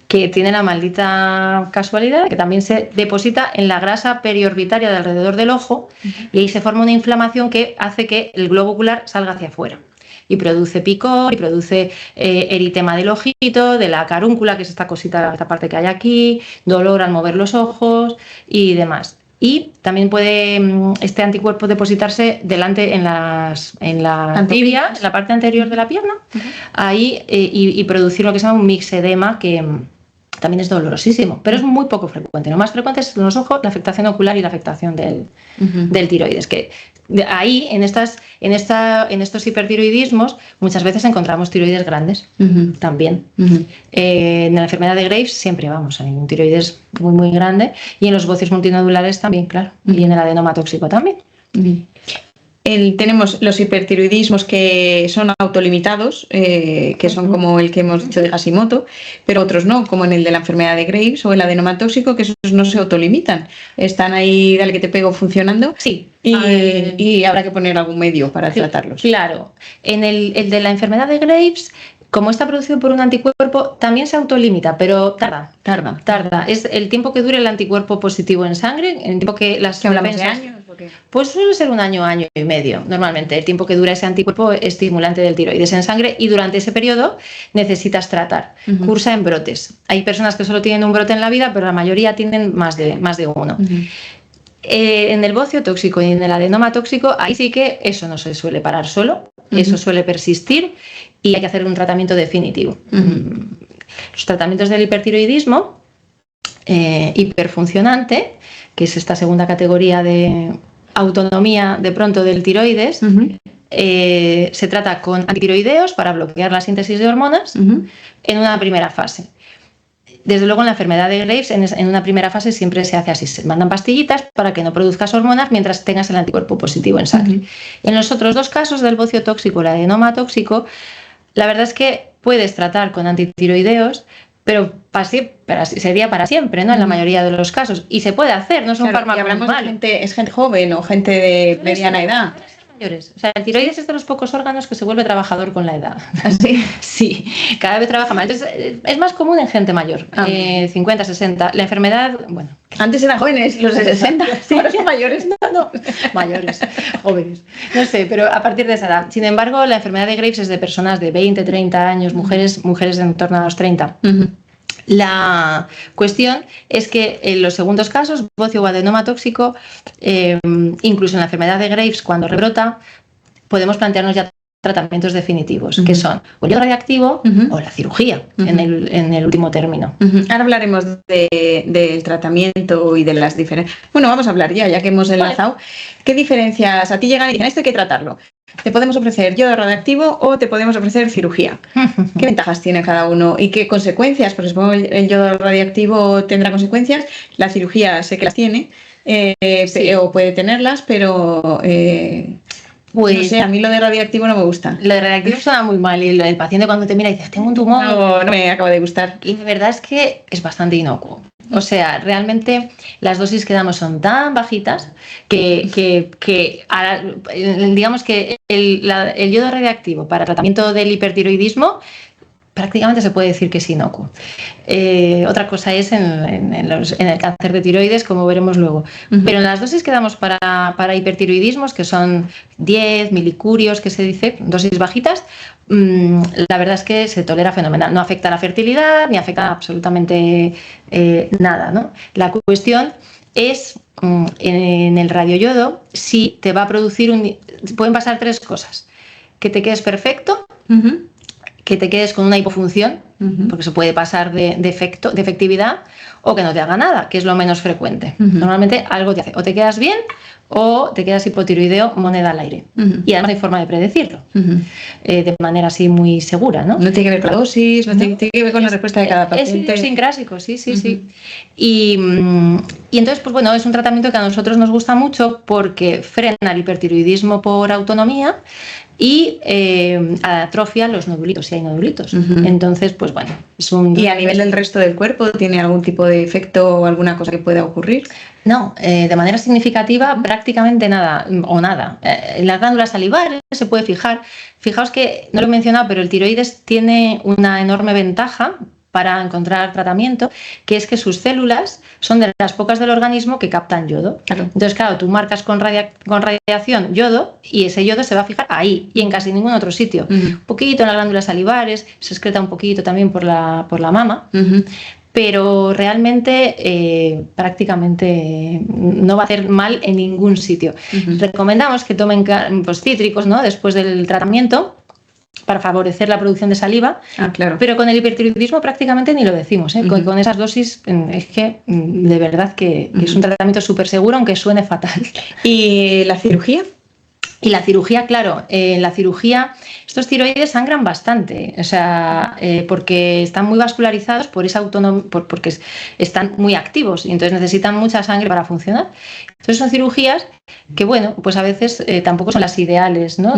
que tiene la maldita casualidad de que también se deposita en la grasa periorbitaria de alrededor del ojo y ahí se forma una inflamación que hace que el globo ocular salga hacia afuera y produce picor y produce eritema del ojito, de la carúncula, que es esta cosita, esta parte que hay aquí, dolor al mover los ojos y demás. Y también puede este anticuerpo depositarse delante en la tibia, en la parte anterior de la pierna, ahí y producir lo que se llama un mixedema, que también es dolorosísimo, pero es muy poco frecuente. Lo más frecuente es en los ojos, la afectación ocular y la afectación del tiroides, que ahí en estos hipertiroidismos muchas veces encontramos tiroides grandes también. En la enfermedad de Graves siempre hay un tiroides muy grande, y en los bocios multinodulares también, claro, y en el adenoma tóxico también. Tenemos los hipertiroidismos que son autolimitados, que son como el que hemos dicho de Hashimoto, pero otros no, como en el de la enfermedad de Graves o el adenoma tóxico, que esos no se autolimitan. Están ahí, dale que te pego, funcionando. Sí. Y habrá que poner algún medio para tratarlos. Claro. En el de la enfermedad de Graves, como está producido por un anticuerpo, también se autolimita, pero tarda. Es el tiempo que dure el anticuerpo positivo en sangre, el tiempo que las hablamos de años. Pues suele ser un año y medio, normalmente, el tiempo que dura ese anticuerpo estimulante del tiroides en sangre, y durante ese periodo necesitas tratar. Cursa en brotes. Hay personas que solo tienen un brote en la vida, pero la mayoría tienen más de uno. En el bocio tóxico y en el adenoma tóxico, ahí sí que eso no se suele parar solo, eso suele persistir y hay que hacer un tratamiento definitivo. Los tratamientos del hipertiroidismo hiperfuncionante, que es esta segunda categoría de autonomía de pronto del tiroides, se trata con antitiroideos para bloquear la síntesis de hormonas en una primera fase. Desde luego, en la enfermedad de Graves, en una primera fase siempre se hace así: se mandan pastillitas para que no produzcas hormonas mientras tengas el anticuerpo positivo en sangre. En los otros dos casos del bocio tóxico y el adenoma tóxico, la verdad es que puedes tratar con antitiroideos, pero sería para siempre, ¿no? En la mayoría de los casos. Y se puede hacer, no es un fármaco normal. ¿Es gente joven o gente de mediana edad? Mayores. O sea, el tiroides es de los pocos órganos que se vuelve trabajador con la edad. ¿Sí? Sí, cada vez trabaja más. Entonces, es más común en gente mayor, 50, 60. La enfermedad, bueno... Antes eran jóvenes, los de 60, ahora son mayores. No, mayores, jóvenes. No sé, pero a partir de esa edad. Sin embargo, la enfermedad de Graves es de personas de 20, 30 años, mujeres en torno a los 30. La cuestión es que en los segundos casos, bocio o adenoma tóxico, incluso en la enfermedad de Graves, cuando rebrota, podemos plantearnos ya tratamientos definitivos, que son o el yodo radiactivo o la cirugía, en el último término. Ahora hablaremos del tratamiento y de las diferencias. Bueno, vamos a hablar ya que hemos enlazado. Vale. ¿Qué diferencias a ti llegan y dicen, esto hay que tratarlo? ¿Te podemos ofrecer yodo radiactivo o te podemos ofrecer cirugía? ¿Qué ventajas tiene cada uno y qué consecuencias? Porque supongo que el yodo radiactivo tendrá consecuencias, la cirugía sé que las tiene, o puede tenerlas, pero pues, no sé, a mí lo de radiactivo no me gusta. Lo de radiactivo suena muy mal y el paciente cuando te mira y dices, tengo un tumor. No me acaba de gustar. Y la verdad es que es bastante inocuo. O sea, realmente las dosis que damos son tan bajitas que digamos que el yodo radiactivo para tratamiento del hipertiroidismo prácticamente se puede decir que es inocuo. Otra cosa es en el cáncer de tiroides, como veremos luego. Pero en las dosis que damos para hipertiroidismos, que son 10 milicurios, que se dice, dosis bajitas, la verdad es que se tolera fenomenal. No afecta a la fertilidad ni afecta absolutamente nada, ¿no? La cuestión es en el radioyodo si te va a producir pueden pasar tres cosas: que te quedes perfecto, que te quedes con una hipofunción, porque se puede pasar de efectividad, o que no te haga nada, que es lo menos frecuente. Normalmente algo te hace, o te quedas bien o te quedas hipotiroideo, moneda al aire. Y además hay forma de predecirlo, de manera así muy segura, ¿no? No tiene que ver con la dosis, no tiene que ver con la respuesta de cada paciente. Es idiosincrásico, sí. Y entonces, pues bueno, es un tratamiento que a nosotros nos gusta mucho porque frena el hipertiroidismo por autonomía y atrofia los nodulitos, si hay nodulitos. Entonces, pues bueno, es un... ¿Y a nivel del resto del cuerpo tiene algún tipo de efecto o alguna cosa que pueda ocurrir? No, de manera significativa prácticamente nada o nada. En las glándulas salivares se puede fijar. Fijaos que, no lo he mencionado, pero el tiroides tiene una enorme ventaja para encontrar tratamiento, que es que sus células son de las pocas del organismo que captan yodo. Claro. Entonces, claro, tú marcas con radiación yodo y ese yodo se va a fijar ahí y en casi ningún otro sitio. Un poquito en las glándulas salivares, se excreta un poquito también por la mama, pero realmente prácticamente no va a hacer mal en ningún sitio. Recomendamos que tomen pues, cítricos, ¿no?, después del tratamiento, para favorecer la producción de saliva, claro. Pero con el hipertiroidismo prácticamente ni lo decimos, con esas dosis es que de verdad que es un tratamiento súper seguro, aunque suene fatal. ¿Y la cirugía? Y la cirugía, claro, la cirugía, estos tiroides sangran bastante, o sea, porque están muy vascularizados por esa porque están muy activos y entonces necesitan mucha sangre para funcionar. Entonces son cirugías que, bueno, pues a veces tampoco son las ideales, ¿no?,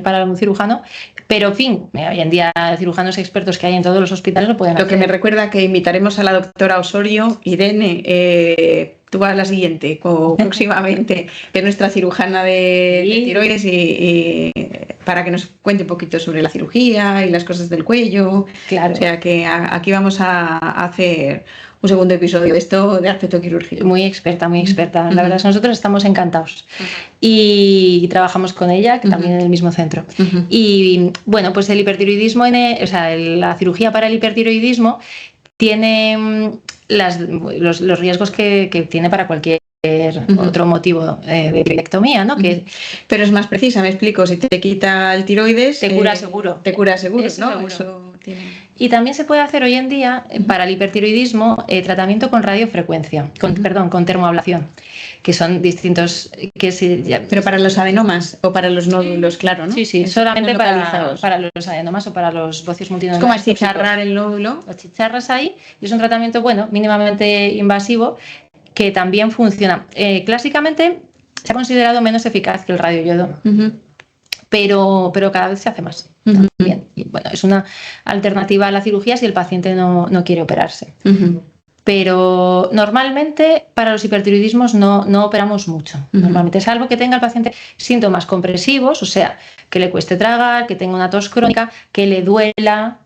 para un cirujano, pero en fin, hoy en día cirujanos expertos que hay en todos los hospitales lo pueden hacer. Lo que me recuerda que invitaremos a la doctora Osorio, Irene, tú vas a la siguiente, próximamente, que es nuestra cirujana de tiroides, y para que nos cuente un poquito sobre la cirugía y las cosas del cuello. Claro. O sea que aquí vamos a hacer un segundo episodio de esto de aspecto quirúrgico. Muy experta. La verdad es que nosotros estamos encantados. Y trabajamos con ella, que también en el mismo centro. Y bueno, pues el hipertiroidismo, la cirugía para el hipertiroidismo tiene los riesgos que tiene para cualquier otro motivo de tiroidectomía, ¿no? Pero es más precisa, me explico. Si te quita el tiroides, te cura seguro. Te cura seguro, Eso ¿no? Seguro. Eso tiene... Y también se puede hacer hoy en día para el hipertiroidismo tratamiento con radiofrecuencia, con termoablación, que son distintos. Pero para los adenomas o para los nódulos, claro, ¿no? Sí, solamente para los adenomas o para los bocios multinodales. Es como achicharrar el nódulo. Lo achicharras ahí y es un tratamiento, bueno, mínimamente invasivo, que también funciona. Clásicamente se ha considerado menos eficaz que el radioyodo. Pero cada vez se hace más. También. Y bueno, es una alternativa a la cirugía si el paciente no quiere operarse. Pero normalmente para los hipertiroidismos no operamos mucho. Normalmente, salvo que tenga el paciente síntomas compresivos, o sea, que le cueste tragar, que tenga una tos crónica, que le duela.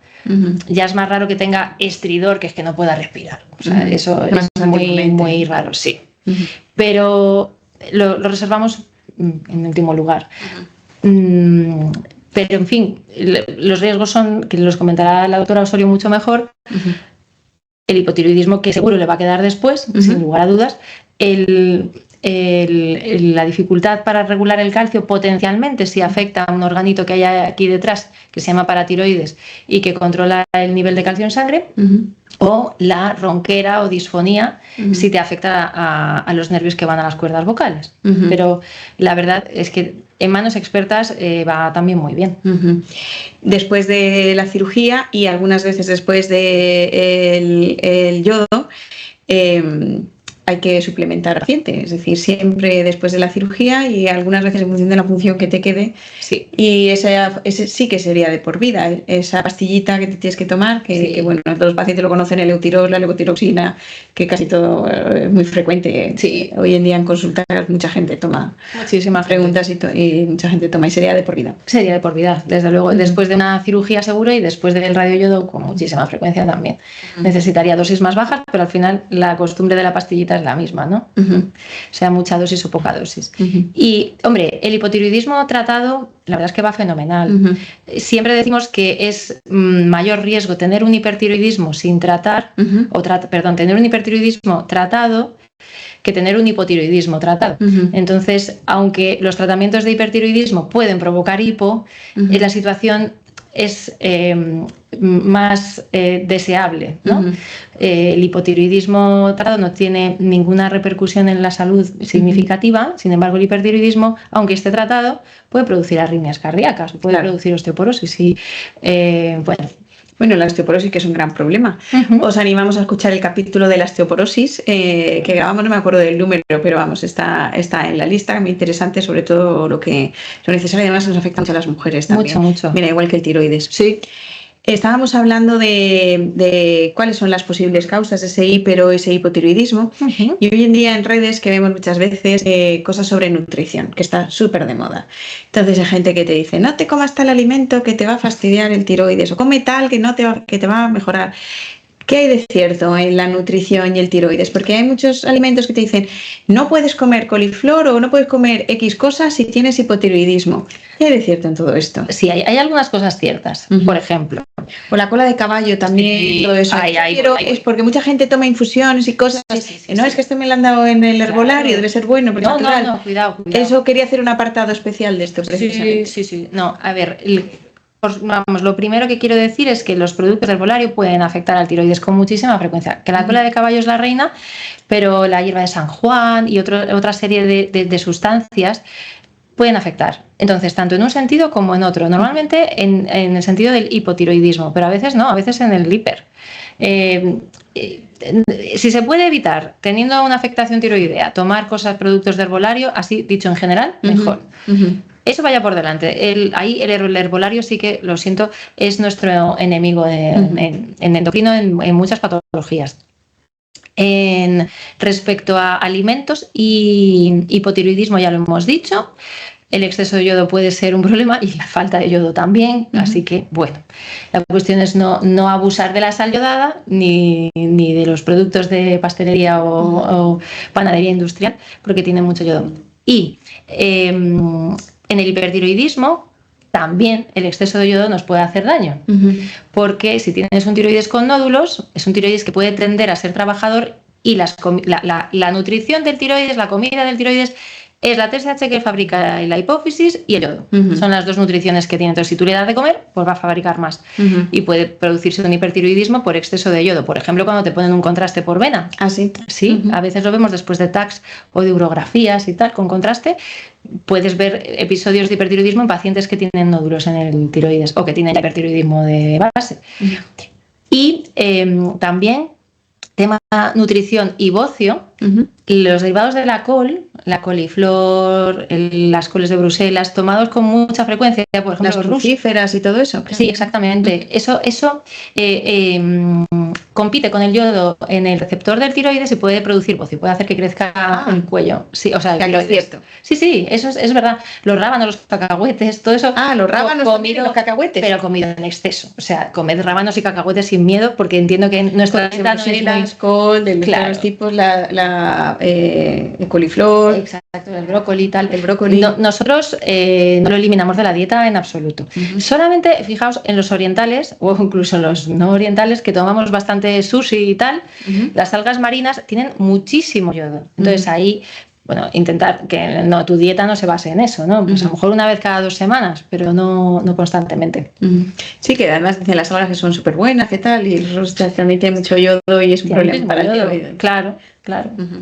Ya es más raro que tenga estridor, que es que no pueda respirar. O sea, eso es muy raro, sí. Pero lo reservamos en último lugar. Pero en fin, los riesgos son, que los comentará la doctora Osorio mucho mejor, el hipotiroidismo, que seguro le va a quedar después, sin lugar a dudas, el la dificultad para regular el calcio potencialmente si afecta a un organito que hay aquí detrás que se llama paratiroides y que controla el nivel de calcio en sangre, o la ronquera o disfonía si te afecta a los nervios que van a las cuerdas vocales. Pero la verdad es que en manos expertas va también muy bien. Después de la cirugía y algunas veces después de el yodo, hay que suplementar al paciente, es decir, siempre después de la cirugía y algunas veces en función de la función que te quede. Sí. Y ese sí que sería de por vida, esa pastillita que te tienes que tomar, que bueno, todos los pacientes lo conocen, el Eutirox, la levotiroxina, que casi todo es muy frecuente. Sí. Hoy en día en consultas mucha gente toma muchísimas preguntas y mucha gente toma, y sería de por vida. Sería de por vida, desde luego. Después de una cirugía seguro y después del radioyodo con muchísima frecuencia también. Necesitaría dosis más bajas, pero al final la costumbre de la pastillita es la misma, ¿no? Sea mucha dosis o poca dosis. Y, hombre, el hipotiroidismo tratado, la verdad es que va fenomenal. Siempre decimos que es mayor riesgo tener un hipertiroidismo sin tratar, tener un hipertiroidismo tratado que tener un hipotiroidismo tratado. Entonces, aunque los tratamientos de hipertiroidismo pueden provocar hipo, la situación es más deseable, ¿no? El hipotiroidismo tratado no tiene ninguna repercusión en la salud significativa, sin embargo el hipertiroidismo, aunque esté tratado, puede producir arritmias cardíacas, puede producir osteoporosis y Bueno, la osteoporosis, que es un gran problema. Os animamos a escuchar el capítulo de la osteoporosis que grabamos, no me acuerdo del número, pero vamos, está en la lista, muy interesante, sobre todo lo necesario, además nos afecta mucho a las mujeres también. Mucho. Mira, igual que el tiroides. Sí. Estábamos hablando de cuáles son las posibles causas de ese hiper o ese hipotiroidismo, y hoy en día en redes que vemos muchas veces cosas sobre nutrición, que está súper de moda. Entonces hay gente que te dice, no te comas tal alimento que te va a fastidiar el tiroides, o come tal que te va a mejorar. ¿Qué hay de cierto en la nutrición y el tiroides? Porque hay muchos alimentos que te dicen, no puedes comer coliflor o no puedes comer X cosas si tienes hipotiroidismo. ¿Qué hay de cierto en todo esto? Sí, hay algunas cosas ciertas. Por ejemplo, o la cola de caballo también, sí, todo eso. Pero es porque mucha gente toma infusiones y cosas. No, es que esto me lo han dado en el herbolario, debe ser bueno, pero natural. No, cuidado. Eso quería hacer un apartado especial de esto, precisamente. Sí. No, a ver, vamos, lo primero que quiero decir es que los productos del herbolario pueden afectar al tiroides con muchísima frecuencia. Que la cola de caballo es la reina, pero la hierba de San Juan y otra serie de sustancias pueden afectar. Entonces, tanto en un sentido como en otro. Normalmente en el sentido del hipotiroidismo, pero a veces no, a veces en el hiper. Si se puede evitar, teniendo una afectación tiroidea, tomar productos de herbolario, así dicho en general, mejor. Eso vaya por delante. Ahí el herbolario sí que, lo siento, es nuestro enemigo en endocrino en muchas patologías. Respecto a alimentos y hipotiroidismo, ya lo hemos dicho. El exceso de yodo puede ser un problema y la falta de yodo también, así que bueno, la cuestión es no abusar de la sal yodada ni de los productos de pastelería o panadería industrial porque tienen mucho yodo. Y en el hipertiroidismo también el exceso de yodo nos puede hacer daño, porque si tienes un tiroides con nódulos, es un tiroides que puede tender a ser trabajador y la nutrición del tiroides, la comida del tiroides es la TSH que fabrica la hipófisis y el yodo. Son las dos nutriciones que tiene. Entonces, si tú le das de comer, pues va a fabricar más. Y puede producirse un hipertiroidismo por exceso de yodo. Por ejemplo, cuando te ponen un contraste por vena. ¿Ah, sí? Sí, a veces lo vemos después de TACs o de urografías y tal, con contraste. Puedes ver episodios de hipertiroidismo en pacientes que tienen nódulos en el tiroides o que tienen hipertiroidismo de base. Y también, tema nutrición y bocio, los derivados de la col, la coliflor, las coles de Bruselas, tomados con mucha frecuencia, por ejemplo, las crucíferas y todo eso. Sí, exactamente. Eso compite con el yodo en el receptor del tiroides y puede producir bocio, puede hacer que crezca el cuello. Sí, o sea, es cierto. Sí, eso es verdad. Los rábanos, los cacahuetes, todo eso. Los rábanos comido, los cacahuetes. Pero comido en exceso. O sea, comed rábanos y cacahuetes sin miedo, porque entiendo que nuestra dieta no es muy... col, de los tipos, el coliflor. Exacto, el brócoli y tal. El brócoli. Nosotros no lo eliminamos de la dieta en absoluto. Solamente, fijaos, en los orientales, o incluso en los no orientales, que tomamos bastante sushi y tal, las algas marinas tienen muchísimo yodo. Entonces ahí bueno, intentar que tu dieta no se base en eso, ¿no? Pues a lo mejor una vez cada 2 semanas, pero no constantemente. Sí, que además dicen las algas que son súper buenas, ¿qué tal? Y el arroz también tiene mucho yodo y es un problema para el tiroides. Claro,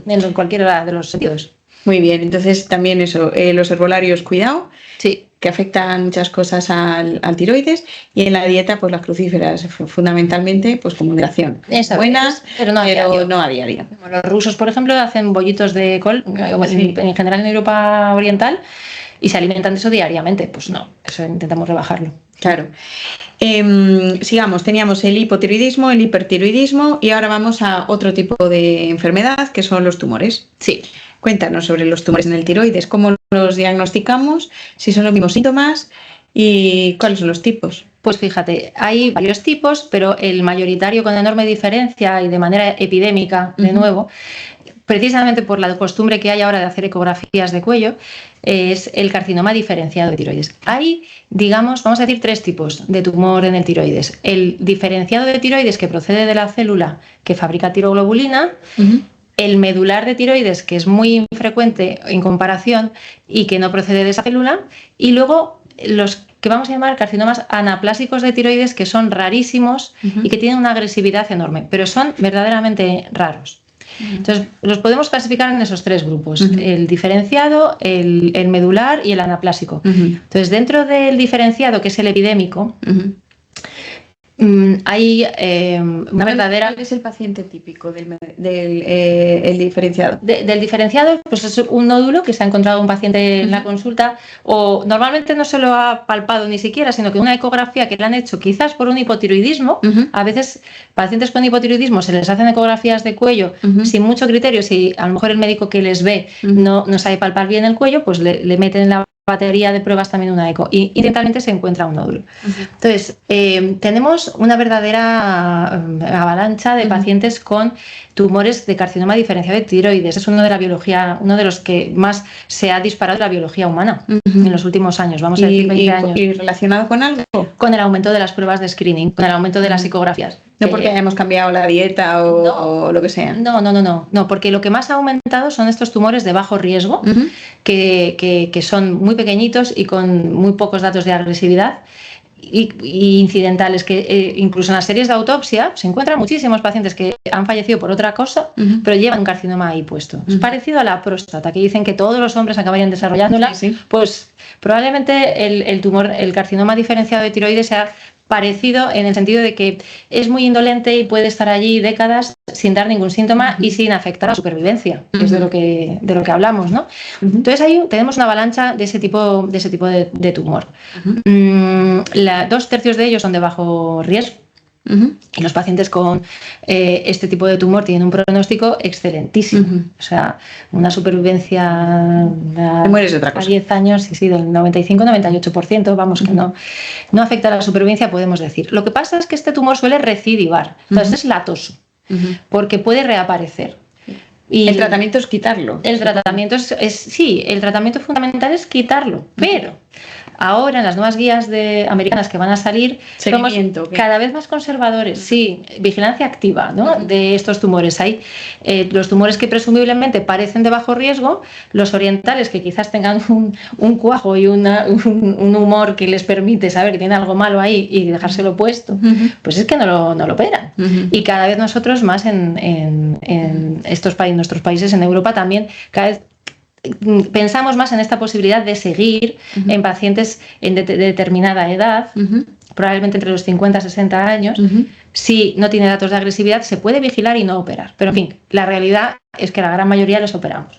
en cualquiera de los sentidos. Muy bien, entonces también eso, los herbolarios, cuidado. Sí. Que afectan muchas cosas al tiroides, y en la dieta pues las crucíferas fundamentalmente pues con moderación. Buenas, pero no a diario. Los rusos, por ejemplo, hacen bollitos de col, Sí. en general en Europa Oriental, y se alimentan de eso diariamente. Pues no, eso intentamos rebajarlo. Claro. Sigamos, teníamos el hipotiroidismo, el hipertiroidismo, y ahora vamos a otro tipo de enfermedad que son los tumores. Sí. Cuéntanos sobre los tumores en el tiroides, cómo los diagnosticamos, si son los mismos síntomas y cuáles son los tipos. Pues fíjate, hay varios tipos, pero el mayoritario con enorme diferencia y de manera epidémica, de nuevo, precisamente por la costumbre que hay ahora de hacer ecografías de cuello, es el carcinoma diferenciado de tiroides. Hay, digamos, vamos a decir 3 tipos de tumor en el tiroides. El diferenciado de tiroides, que procede de la célula que fabrica tiroglobulina, el medular de tiroides, que es muy infrecuente en comparación y que no procede de esa célula, y luego los que vamos a llamar carcinomas anaplásicos de tiroides, que son rarísimos y que tienen una agresividad enorme, pero son verdaderamente raros. Entonces, los podemos clasificar en esos 3 grupos, el diferenciado, el medular y el anaplásico. Entonces, dentro del diferenciado, que es el epidémico, hay una verdadera... ¿Cuál es el paciente típico del diferenciado? Del diferenciado, pues es un nódulo que se ha encontrado un paciente en la consulta, o normalmente no se lo ha palpado ni siquiera, sino que una ecografía que le han hecho quizás por un hipotiroidismo. A veces pacientes con hipotiroidismo se les hacen ecografías de cuello sin mucho criterio. Si a lo mejor el médico que les ve no sabe palpar bien el cuello, pues le meten en la batería de pruebas también una eco, y incidentalmente se encuentra un nódulo. Entonces, tenemos una verdadera avalancha de pacientes con tumores de carcinoma diferenciado de tiroides. Es uno de los que más se ha disparado en la biología humana en los últimos años, vamos a decir 20 años. ¿Y relacionado con algo? Con el aumento de las pruebas de screening, con el aumento de las ecografías. No porque hayamos cambiado la dieta o lo que sea. No, porque lo que más ha aumentado son estos tumores de bajo riesgo, que son muy pequeñitos y con muy pocos datos de agresividad y incidentales, que incluso en las series de autopsia se encuentran muchísimos pacientes que han fallecido por otra cosa, pero llevan un carcinoma ahí puesto. Es parecido a la próstata, que dicen que todos los hombres acabarían desarrollándola. Pues probablemente el carcinoma diferenciado de tiroides sea parecido en el sentido de que es muy indolente y puede estar allí décadas sin dar ningún síntoma y sin afectar a la supervivencia, que es de lo que hablamos, ¿no? Entonces ahí tenemos una avalancha de ese tipo de tumor. 2/3 de ellos son de bajo riesgo. Y los pacientes con este tipo de tumor tienen un pronóstico excelentísimo. O sea, una supervivencia a 10 años, sí, del 95-98%, vamos, que no afecta a la supervivencia, podemos decir. Lo que pasa es que este tumor suele recidivar, entonces es latoso, porque puede reaparecer. Y el tratamiento es quitarlo. El tratamiento el tratamiento fundamental es quitarlo, pero ahora en las nuevas guías americanas que van a salir, somos cada vez más conservadores. Sí, vigilancia activa, ¿no? De estos tumores. Hay los tumores que presumiblemente parecen de bajo riesgo, los orientales que quizás tengan un cuajo y un humor que les permite saber que tiene algo malo ahí y dejárselo puesto, pues es que no lo operan. Y cada vez nosotros más en nuestros países, en Europa también, cada vez pensamos más en esta posibilidad de seguir en pacientes de determinada edad, probablemente entre los 50 y 60 años. Si no tiene datos de agresividad, se puede vigilar y no operar. Pero en fin, la realidad es que la gran mayoría los operamos.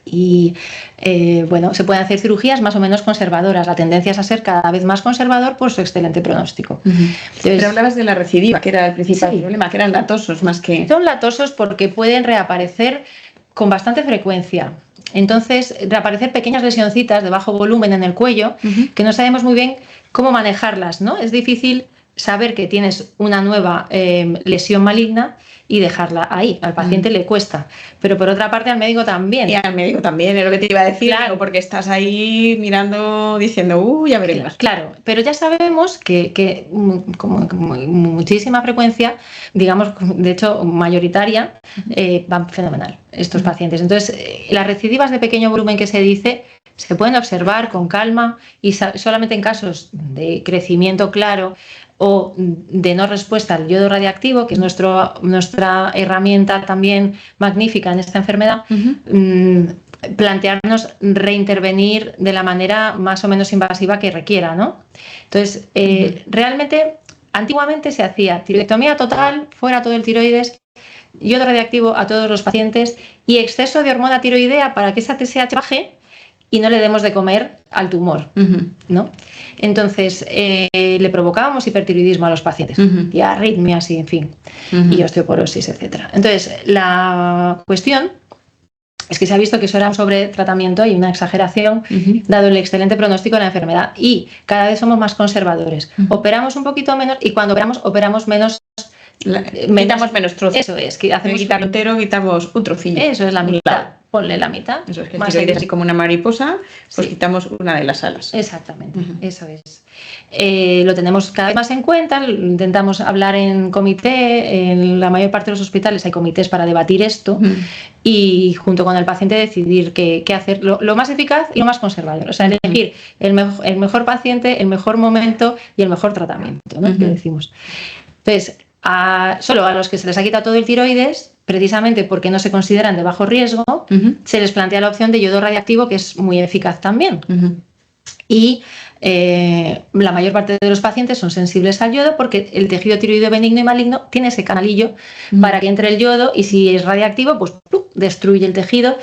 Y se pueden hacer cirugías más o menos conservadoras. La tendencia es a ser cada vez más conservador por su excelente pronóstico. Entonces, pero hablabas de la recidiva, que era el principal problema, que eran latosos más que... Son latosos porque pueden reaparecer con bastante frecuencia. Entonces, reaparecer pequeñas lesioncitas de bajo volumen en el cuello, que no sabemos muy bien cómo manejarlas, ¿no? Es difícil saber que tienes una nueva lesión maligna y dejarla ahí. Al paciente le cuesta, pero por otra parte al médico también. Y al médico también, es lo que te iba a decir, Claro. porque estás ahí mirando, diciendo, ya veremos. Claro, pero ya sabemos que como muchísima frecuencia, digamos, de hecho mayoritaria, van fenomenal estos pacientes. Entonces, las recidivas de pequeño volumen que se dice se pueden observar con calma y solamente en casos de crecimiento claro o de no respuesta al yodo radiactivo, que es nuestra herramienta también magnífica en esta enfermedad, plantearnos reintervenir de la manera más o menos invasiva que requiera, ¿no? Entonces, realmente, antiguamente se hacía tiroidectomía total, fuera todo el tiroides, yodo radiactivo a todos los pacientes y exceso de hormona tiroidea para que esa TSH baje y no le demos de comer al tumor, ¿no? Entonces, le provocábamos hipertiroidismo a los pacientes, y arritmias y, en fin, y osteoporosis, etc. Entonces, la cuestión es que se ha visto que eso era un sobretratamiento y una exageración, dado el excelente pronóstico de la enfermedad, y cada vez somos más conservadores. Operamos un poquito menos y cuando operamos menos. Quitamos menos trozos. Eso es, que hacemos quitar entero, quitamos un trocillo. Eso es la mitad. Ponle la mitad. Eso es, que el tiroides, así como una mariposa, pues quitamos una de las alas. Exactamente, eso es. Lo tenemos cada vez más en cuenta, intentamos hablar en comité, en la mayor parte de los hospitales hay comités para debatir esto y junto con el paciente decidir qué hacer, lo más eficaz y lo más conservador, o sea, elegir el mejor paciente, el mejor momento y el mejor tratamiento, ¿no? Que decimos. Entonces, solo a los que se les ha quitado todo el tiroides, precisamente porque no se consideran de bajo riesgo, se les plantea la opción de yodo radiactivo, que es muy eficaz también. Y la mayor parte de los pacientes son sensibles al yodo porque el tejido tiroideo benigno y maligno tiene ese canalillo para que entre el yodo, y si es radiactivo, pues destruye el tejido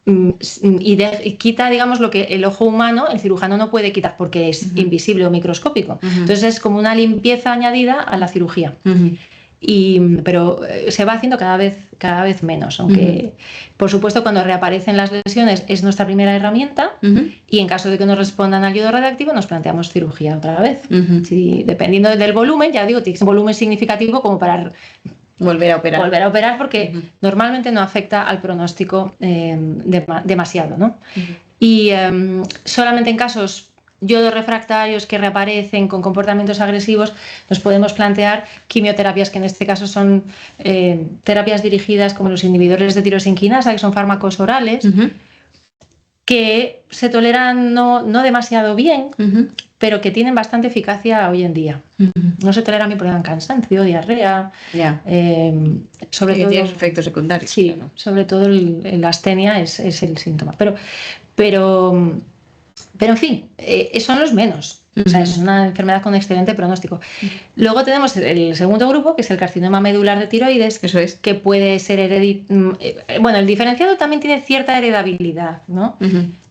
y quita, digamos, lo que el ojo humano, el cirujano, no puede quitar porque es invisible o microscópico. Entonces es como una limpieza añadida a la cirugía. Pero se va haciendo cada vez menos, aunque por supuesto cuando reaparecen las lesiones es nuestra primera herramienta y en caso de que no respondan al yodo radiactivo nos planteamos cirugía otra vez. Sí, dependiendo del volumen, ya digo, tiene un volumen significativo como para volver a operar porque normalmente no afecta al pronóstico demasiado, ¿no? Y solamente en casos yodo refractarios que reaparecen con comportamientos agresivos, nos podemos plantear quimioterapias, que en este caso son terapias dirigidas como los inhibidores de tirosinquinasa, que son fármacos orales, que se toleran no demasiado bien, pero que tienen bastante eficacia hoy en día. No se toleran bien porque dan cansancio, diarrea, sobre todo tienen efectos secundarios. Sí, claro. Sobre todo la astenia es el síntoma. Pero en fin, son los menos. O sea, es una enfermedad con excelente pronóstico. Luego tenemos el segundo grupo, que es el carcinoma medular de tiroides. Eso es. Que puede ser bueno, el diferenciado también tiene cierta heredabilidad, ¿no?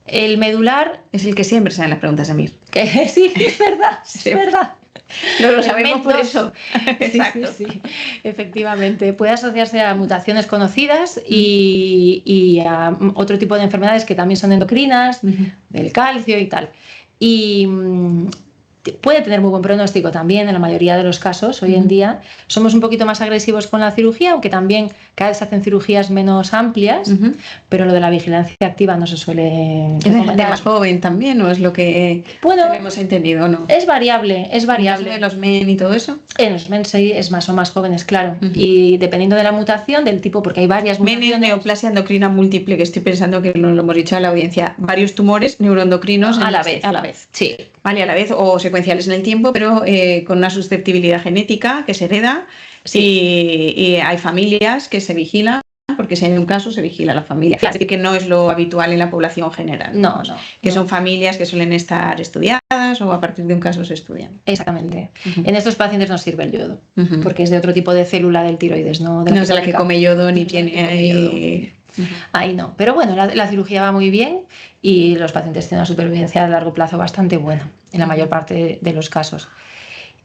El medular es el que siempre salen las preguntas a mí. Sí, es verdad, es verdad. No lo sabemos por eso. Exacto. Sí. Efectivamente, puede asociarse a mutaciones conocidas y a otro tipo de enfermedades que también son endocrinas, del calcio y tal. Y puede tener muy buen pronóstico también en la mayoría de los casos. Hoy en día somos un poquito más agresivos con la cirugía, aunque también cada vez se hacen cirugías menos amplias, pero lo de la vigilancia activa no se suele... ¿Es de gente más joven también o es lo que hemos entendido, no? Es variable, es variable. ¿En los men y todo eso? En los men sí, son más jóvenes, claro. Y dependiendo de la mutación, del tipo, porque hay varias mutaciones... Men y neoplasia endocrina múltiple, que estoy pensando que no lo hemos dicho a la audiencia. Varios tumores neuroendocrinos a la vez. Sí. Vale, a la vez, o secuenciales en el tiempo, pero con una susceptibilidad genética que se hereda. Sí. Y hay familias que se vigilan, porque si hay un caso se vigila la familia. Claro. Así que no es lo habitual en la población general. No. Que son familias que suelen estar estudiadas o a partir de un caso se estudian. Exactamente. En estos pacientes nos sirve el yodo, porque es de otro tipo de célula del tiroides, no es de la que come yodo ni tiene... Ahí no, pero bueno, la cirugía va muy bien y los pacientes tienen una supervivencia a largo plazo bastante buena en la mayor parte de los casos.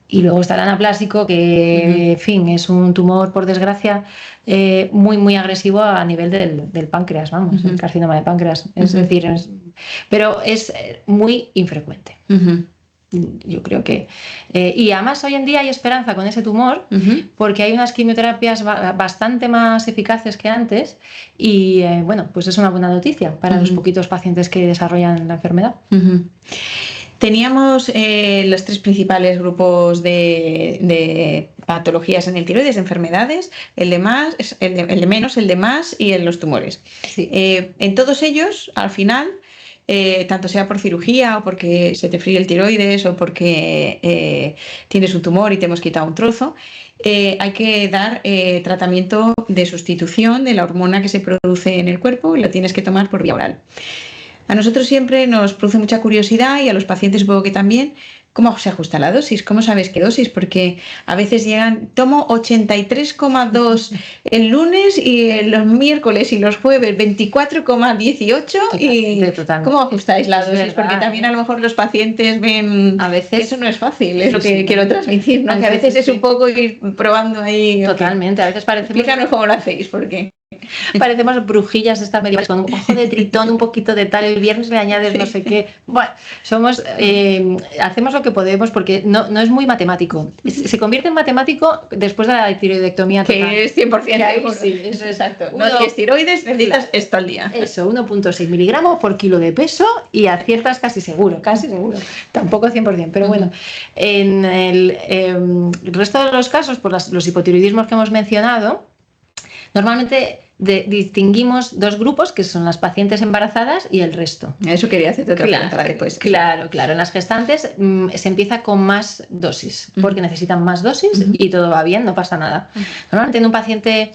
Y luego está el anaplásico, que en fin, es un tumor, por desgracia, muy, muy agresivo a nivel del páncreas, vamos, el carcinoma de páncreas. Es decir, pero es muy infrecuente. Yo creo que... y además hoy en día hay esperanza con ese tumor, porque hay unas quimioterapias bastante más eficaces que antes y bueno, pues es una buena noticia para los poquitos pacientes que desarrollan la enfermedad. Teníamos los 3 principales grupos de patologías en el tiroides, de enfermedades, el de menos, el de más y los tumores. Sí. En todos ellos, al final, tanto sea por cirugía o porque se te fríe el tiroides o porque tienes un tumor y te hemos quitado un trozo, hay que dar tratamiento de sustitución de la hormona que se produce en el cuerpo y la tienes que tomar por vía oral. A nosotros siempre nos produce mucha curiosidad y a los pacientes supongo que también, ¿cómo se ajusta la dosis? ¿Cómo sabes qué dosis? Porque a veces tomo 83,2 el lunes y los miércoles y los jueves 24,18 y ¿cómo ajustáis la dosis? Porque también a lo mejor los pacientes ven a veces que eso no es fácil, es lo que quiero transmitir, ¿no? Que a veces es un poco ir probando ahí. Totalmente, a veces parece... Explícanos cómo lo hacéis, porque... Parecemos brujillas estas medievales con un ojo de tritón, un poquito de tal, el viernes le añades no sé qué. Bueno, hacemos lo que podemos porque no es muy matemático. Se convierte en matemático después de la tiroidectomía total. Que es 100% seguro. Sí, eso es exacto. No tienes tiroides, necesitas esto al día. Eso, 1,6 miligramos por kilo de peso y aciertas casi seguro. Tampoco 100%, pero bueno. En el resto de los casos, por los hipotiroidismos que hemos mencionado, normalmente distinguimos 2 grupos, que son las pacientes embarazadas y el resto. Eso quería hacerte otra pregunta después. Claro. En las gestantes se empieza con más dosis, porque necesitan más dosis y todo va bien, no pasa nada. Normalmente en un paciente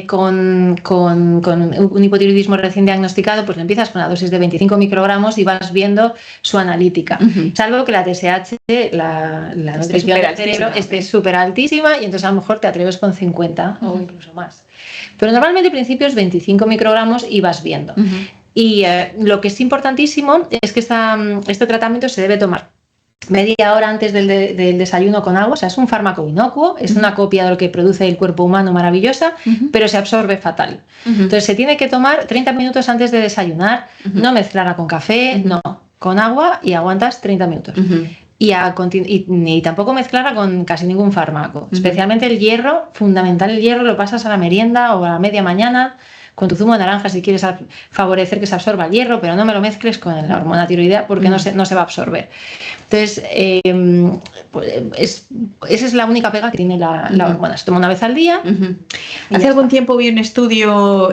con un hipotiroidismo recién diagnosticado, pues le empiezas con la dosis de 25 microgramos y vas viendo su analítica. Salvo que la TSH, la nutrición del cerebro, esté súper altísima y entonces a lo mejor te atreves con 50 o incluso más. Pero normalmente al principio es 25 microgramos y vas viendo. Y lo que es importantísimo es que este tratamiento se debe tomar media hora antes del desayuno con agua. O sea, es un fármaco inocuo, es una copia de lo que produce el cuerpo humano maravillosa, pero se absorbe fatal. Entonces se tiene que tomar 30 minutos antes de desayunar, no mezclarla con café, no, con agua y aguantas 30 minutos. Y tampoco mezclarla con casi ningún fármaco, especialmente el hierro, fundamental el hierro, lo pasas a la merienda o a la media mañana con tu zumo de naranja si quieres favorecer que se absorba el hierro, pero no me lo mezcles con la hormona tiroidea porque no se va a absorber. Entonces, esa es la única pega que tiene la hormona. Se toma una vez al día. Hace algún tiempo vi un estudio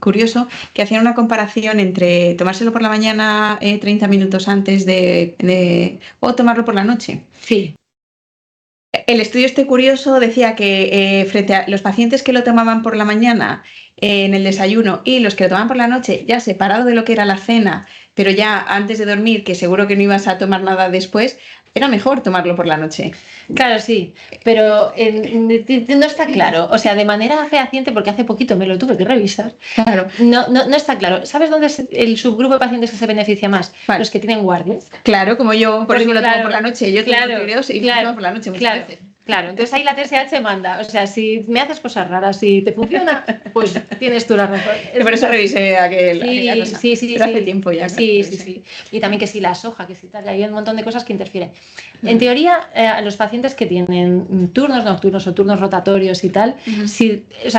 curioso que hacía una comparación entre tomárselo por la mañana 30 minutos antes o tomarlo por la noche. Sí. El estudio curioso decía que frente a los pacientes que lo tomaban por la mañana en el desayuno y los que lo tomaban por la noche, ya separado de lo que era la cena, pero ya antes de dormir, que seguro que no ibas a tomar nada después, era mejor tomarlo por la noche. Claro, sí, pero no está claro. O sea, de manera fehaciente, porque hace poquito me lo tuve que revisar. Claro. No está claro. ¿Sabes dónde es el subgrupo de pacientes que se beneficia más? Vale. Los que tienen guardias. Claro, como yo, por eso lo tomo por la noche. Yo tengo tiroides y lo tomo por la noche muchas veces. Claro, entonces ahí la TSH manda. O sea, si me haces cosas raras, si te funciona, pues tienes tú la razón. Por eso revisé aquella cosa. Sí. Pero hace tiempo ya. Sí. Y también que si la soja, que si tal, hay un montón de cosas que interfieren. En teoría, los pacientes que tienen turnos nocturnos o turnos rotatorios y tal,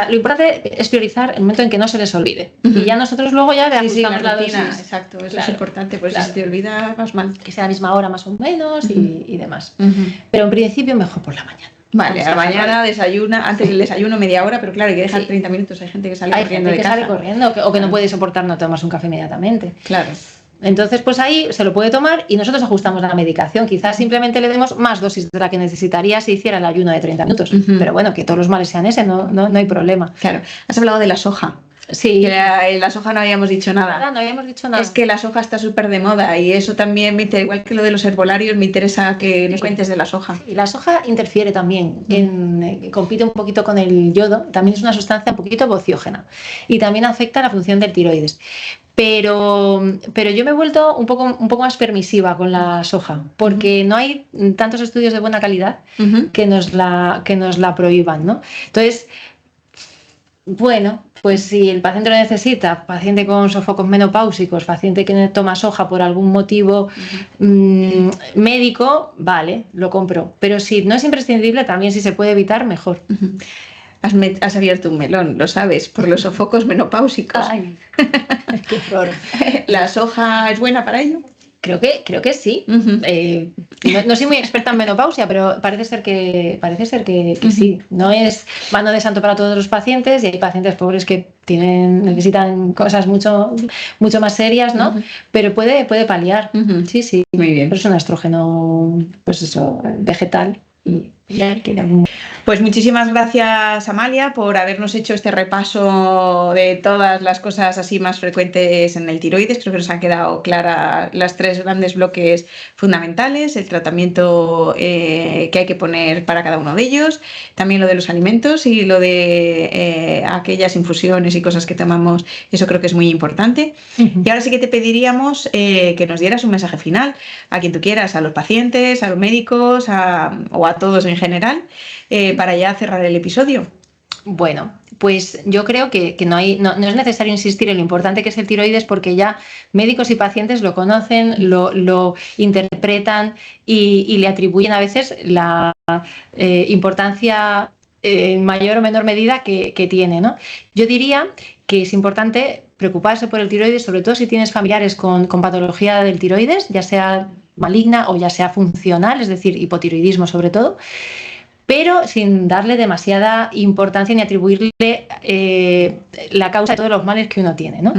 lo importante es priorizar el momento en que no se les olvide. Y ya nosotros luego ya ajustamos la dosis. Exacto, eso es importante, pues si se te olvida vas mal. Que sea a la misma hora más o menos y demás. Pero en principio mejor por la mañana. Vale, a la mañana desayuna, antes del desayuno media hora, pero claro, hay que dejar 30 minutos. Hay gente que sale corriendo de casa. O que no puede soportar no tomarse un café inmediatamente. Claro. Entonces, pues ahí se lo puede tomar y nosotros ajustamos la medicación. Quizás simplemente le demos más dosis de la que necesitaría si hiciera el ayuno de 30 minutos. Pero bueno, que todos los males sean ese, no hay problema. Claro. Has hablado de la soja. Sí. Que la soja no habíamos dicho nada. No habíamos dicho nada. Es que la soja está súper de moda y eso también me interesa, igual que lo de los herbolarios, me interesa que nos cuentes de la soja. Y la soja interfiere también, compite un poquito con el yodo, también es una sustancia un poquito bociógena y también afecta la función del tiroides. Pero yo me he vuelto un poco más permisiva con la soja, porque no hay tantos estudios de buena calidad que nos la prohíban, ¿no? Entonces, Bueno, pues si el paciente lo necesita, paciente con sofocos menopáusicos, paciente que toma soja por algún motivo médico, vale, lo compro. Pero si no es imprescindible, también si se puede evitar, mejor. Has abierto un melón, lo sabes, por los sofocos menopáusicos. Ay, qué horror. ¿La soja es buena para ello? Creo que sí. No soy muy experta en menopausia, pero parece ser que sí. No es mano de santo para todos los pacientes, y hay pacientes pobres que necesitan cosas mucho más serias, ¿no? Pero puede paliar. Sí. Muy bien. Pero es un estrógeno, pues eso, vegetal. Pues muchísimas gracias, Amalia, por habernos hecho este repaso de todas las cosas así más frecuentes en el tiroides. Creo que nos han quedado claras las 3 grandes bloques fundamentales, el tratamiento que hay que poner para cada uno de ellos, también lo de los alimentos y lo de aquellas infusiones y cosas que tomamos. Eso creo que es muy importante. Y ahora sí que te pediríamos que nos dieras un mensaje final a quien tú quieras, a los pacientes, a los médicos o a todos en general, para ya cerrar el episodio. Bueno, pues yo creo que no es necesario insistir en lo importante que es el tiroides, porque ya médicos y pacientes lo conocen, lo interpretan y le atribuyen a veces la importancia en mayor o menor medida que tiene, ¿no? Yo diría que es importante preocuparse por el tiroides, sobre todo si tienes familiares con patología del tiroides, ya sea maligna o ya sea funcional, es decir, hipotiroidismo sobre todo, pero sin darle demasiada importancia ni atribuirle la causa de todos los males que uno tiene, ¿no?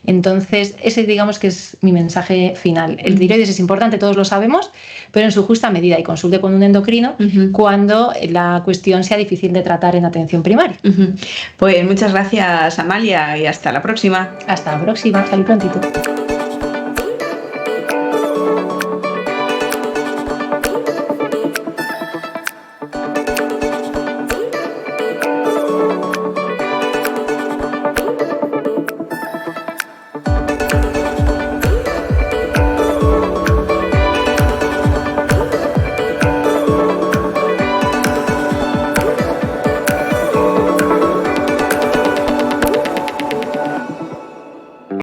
Entonces, ese digamos que es mi mensaje final. El tiroides es importante, todos lo sabemos, pero en su justa medida, y consulte con un endocrino cuando la cuestión sea difícil de tratar en atención primaria. Pues muchas gracias, Amalia, y hasta la próxima. Hasta la próxima, salud prontito.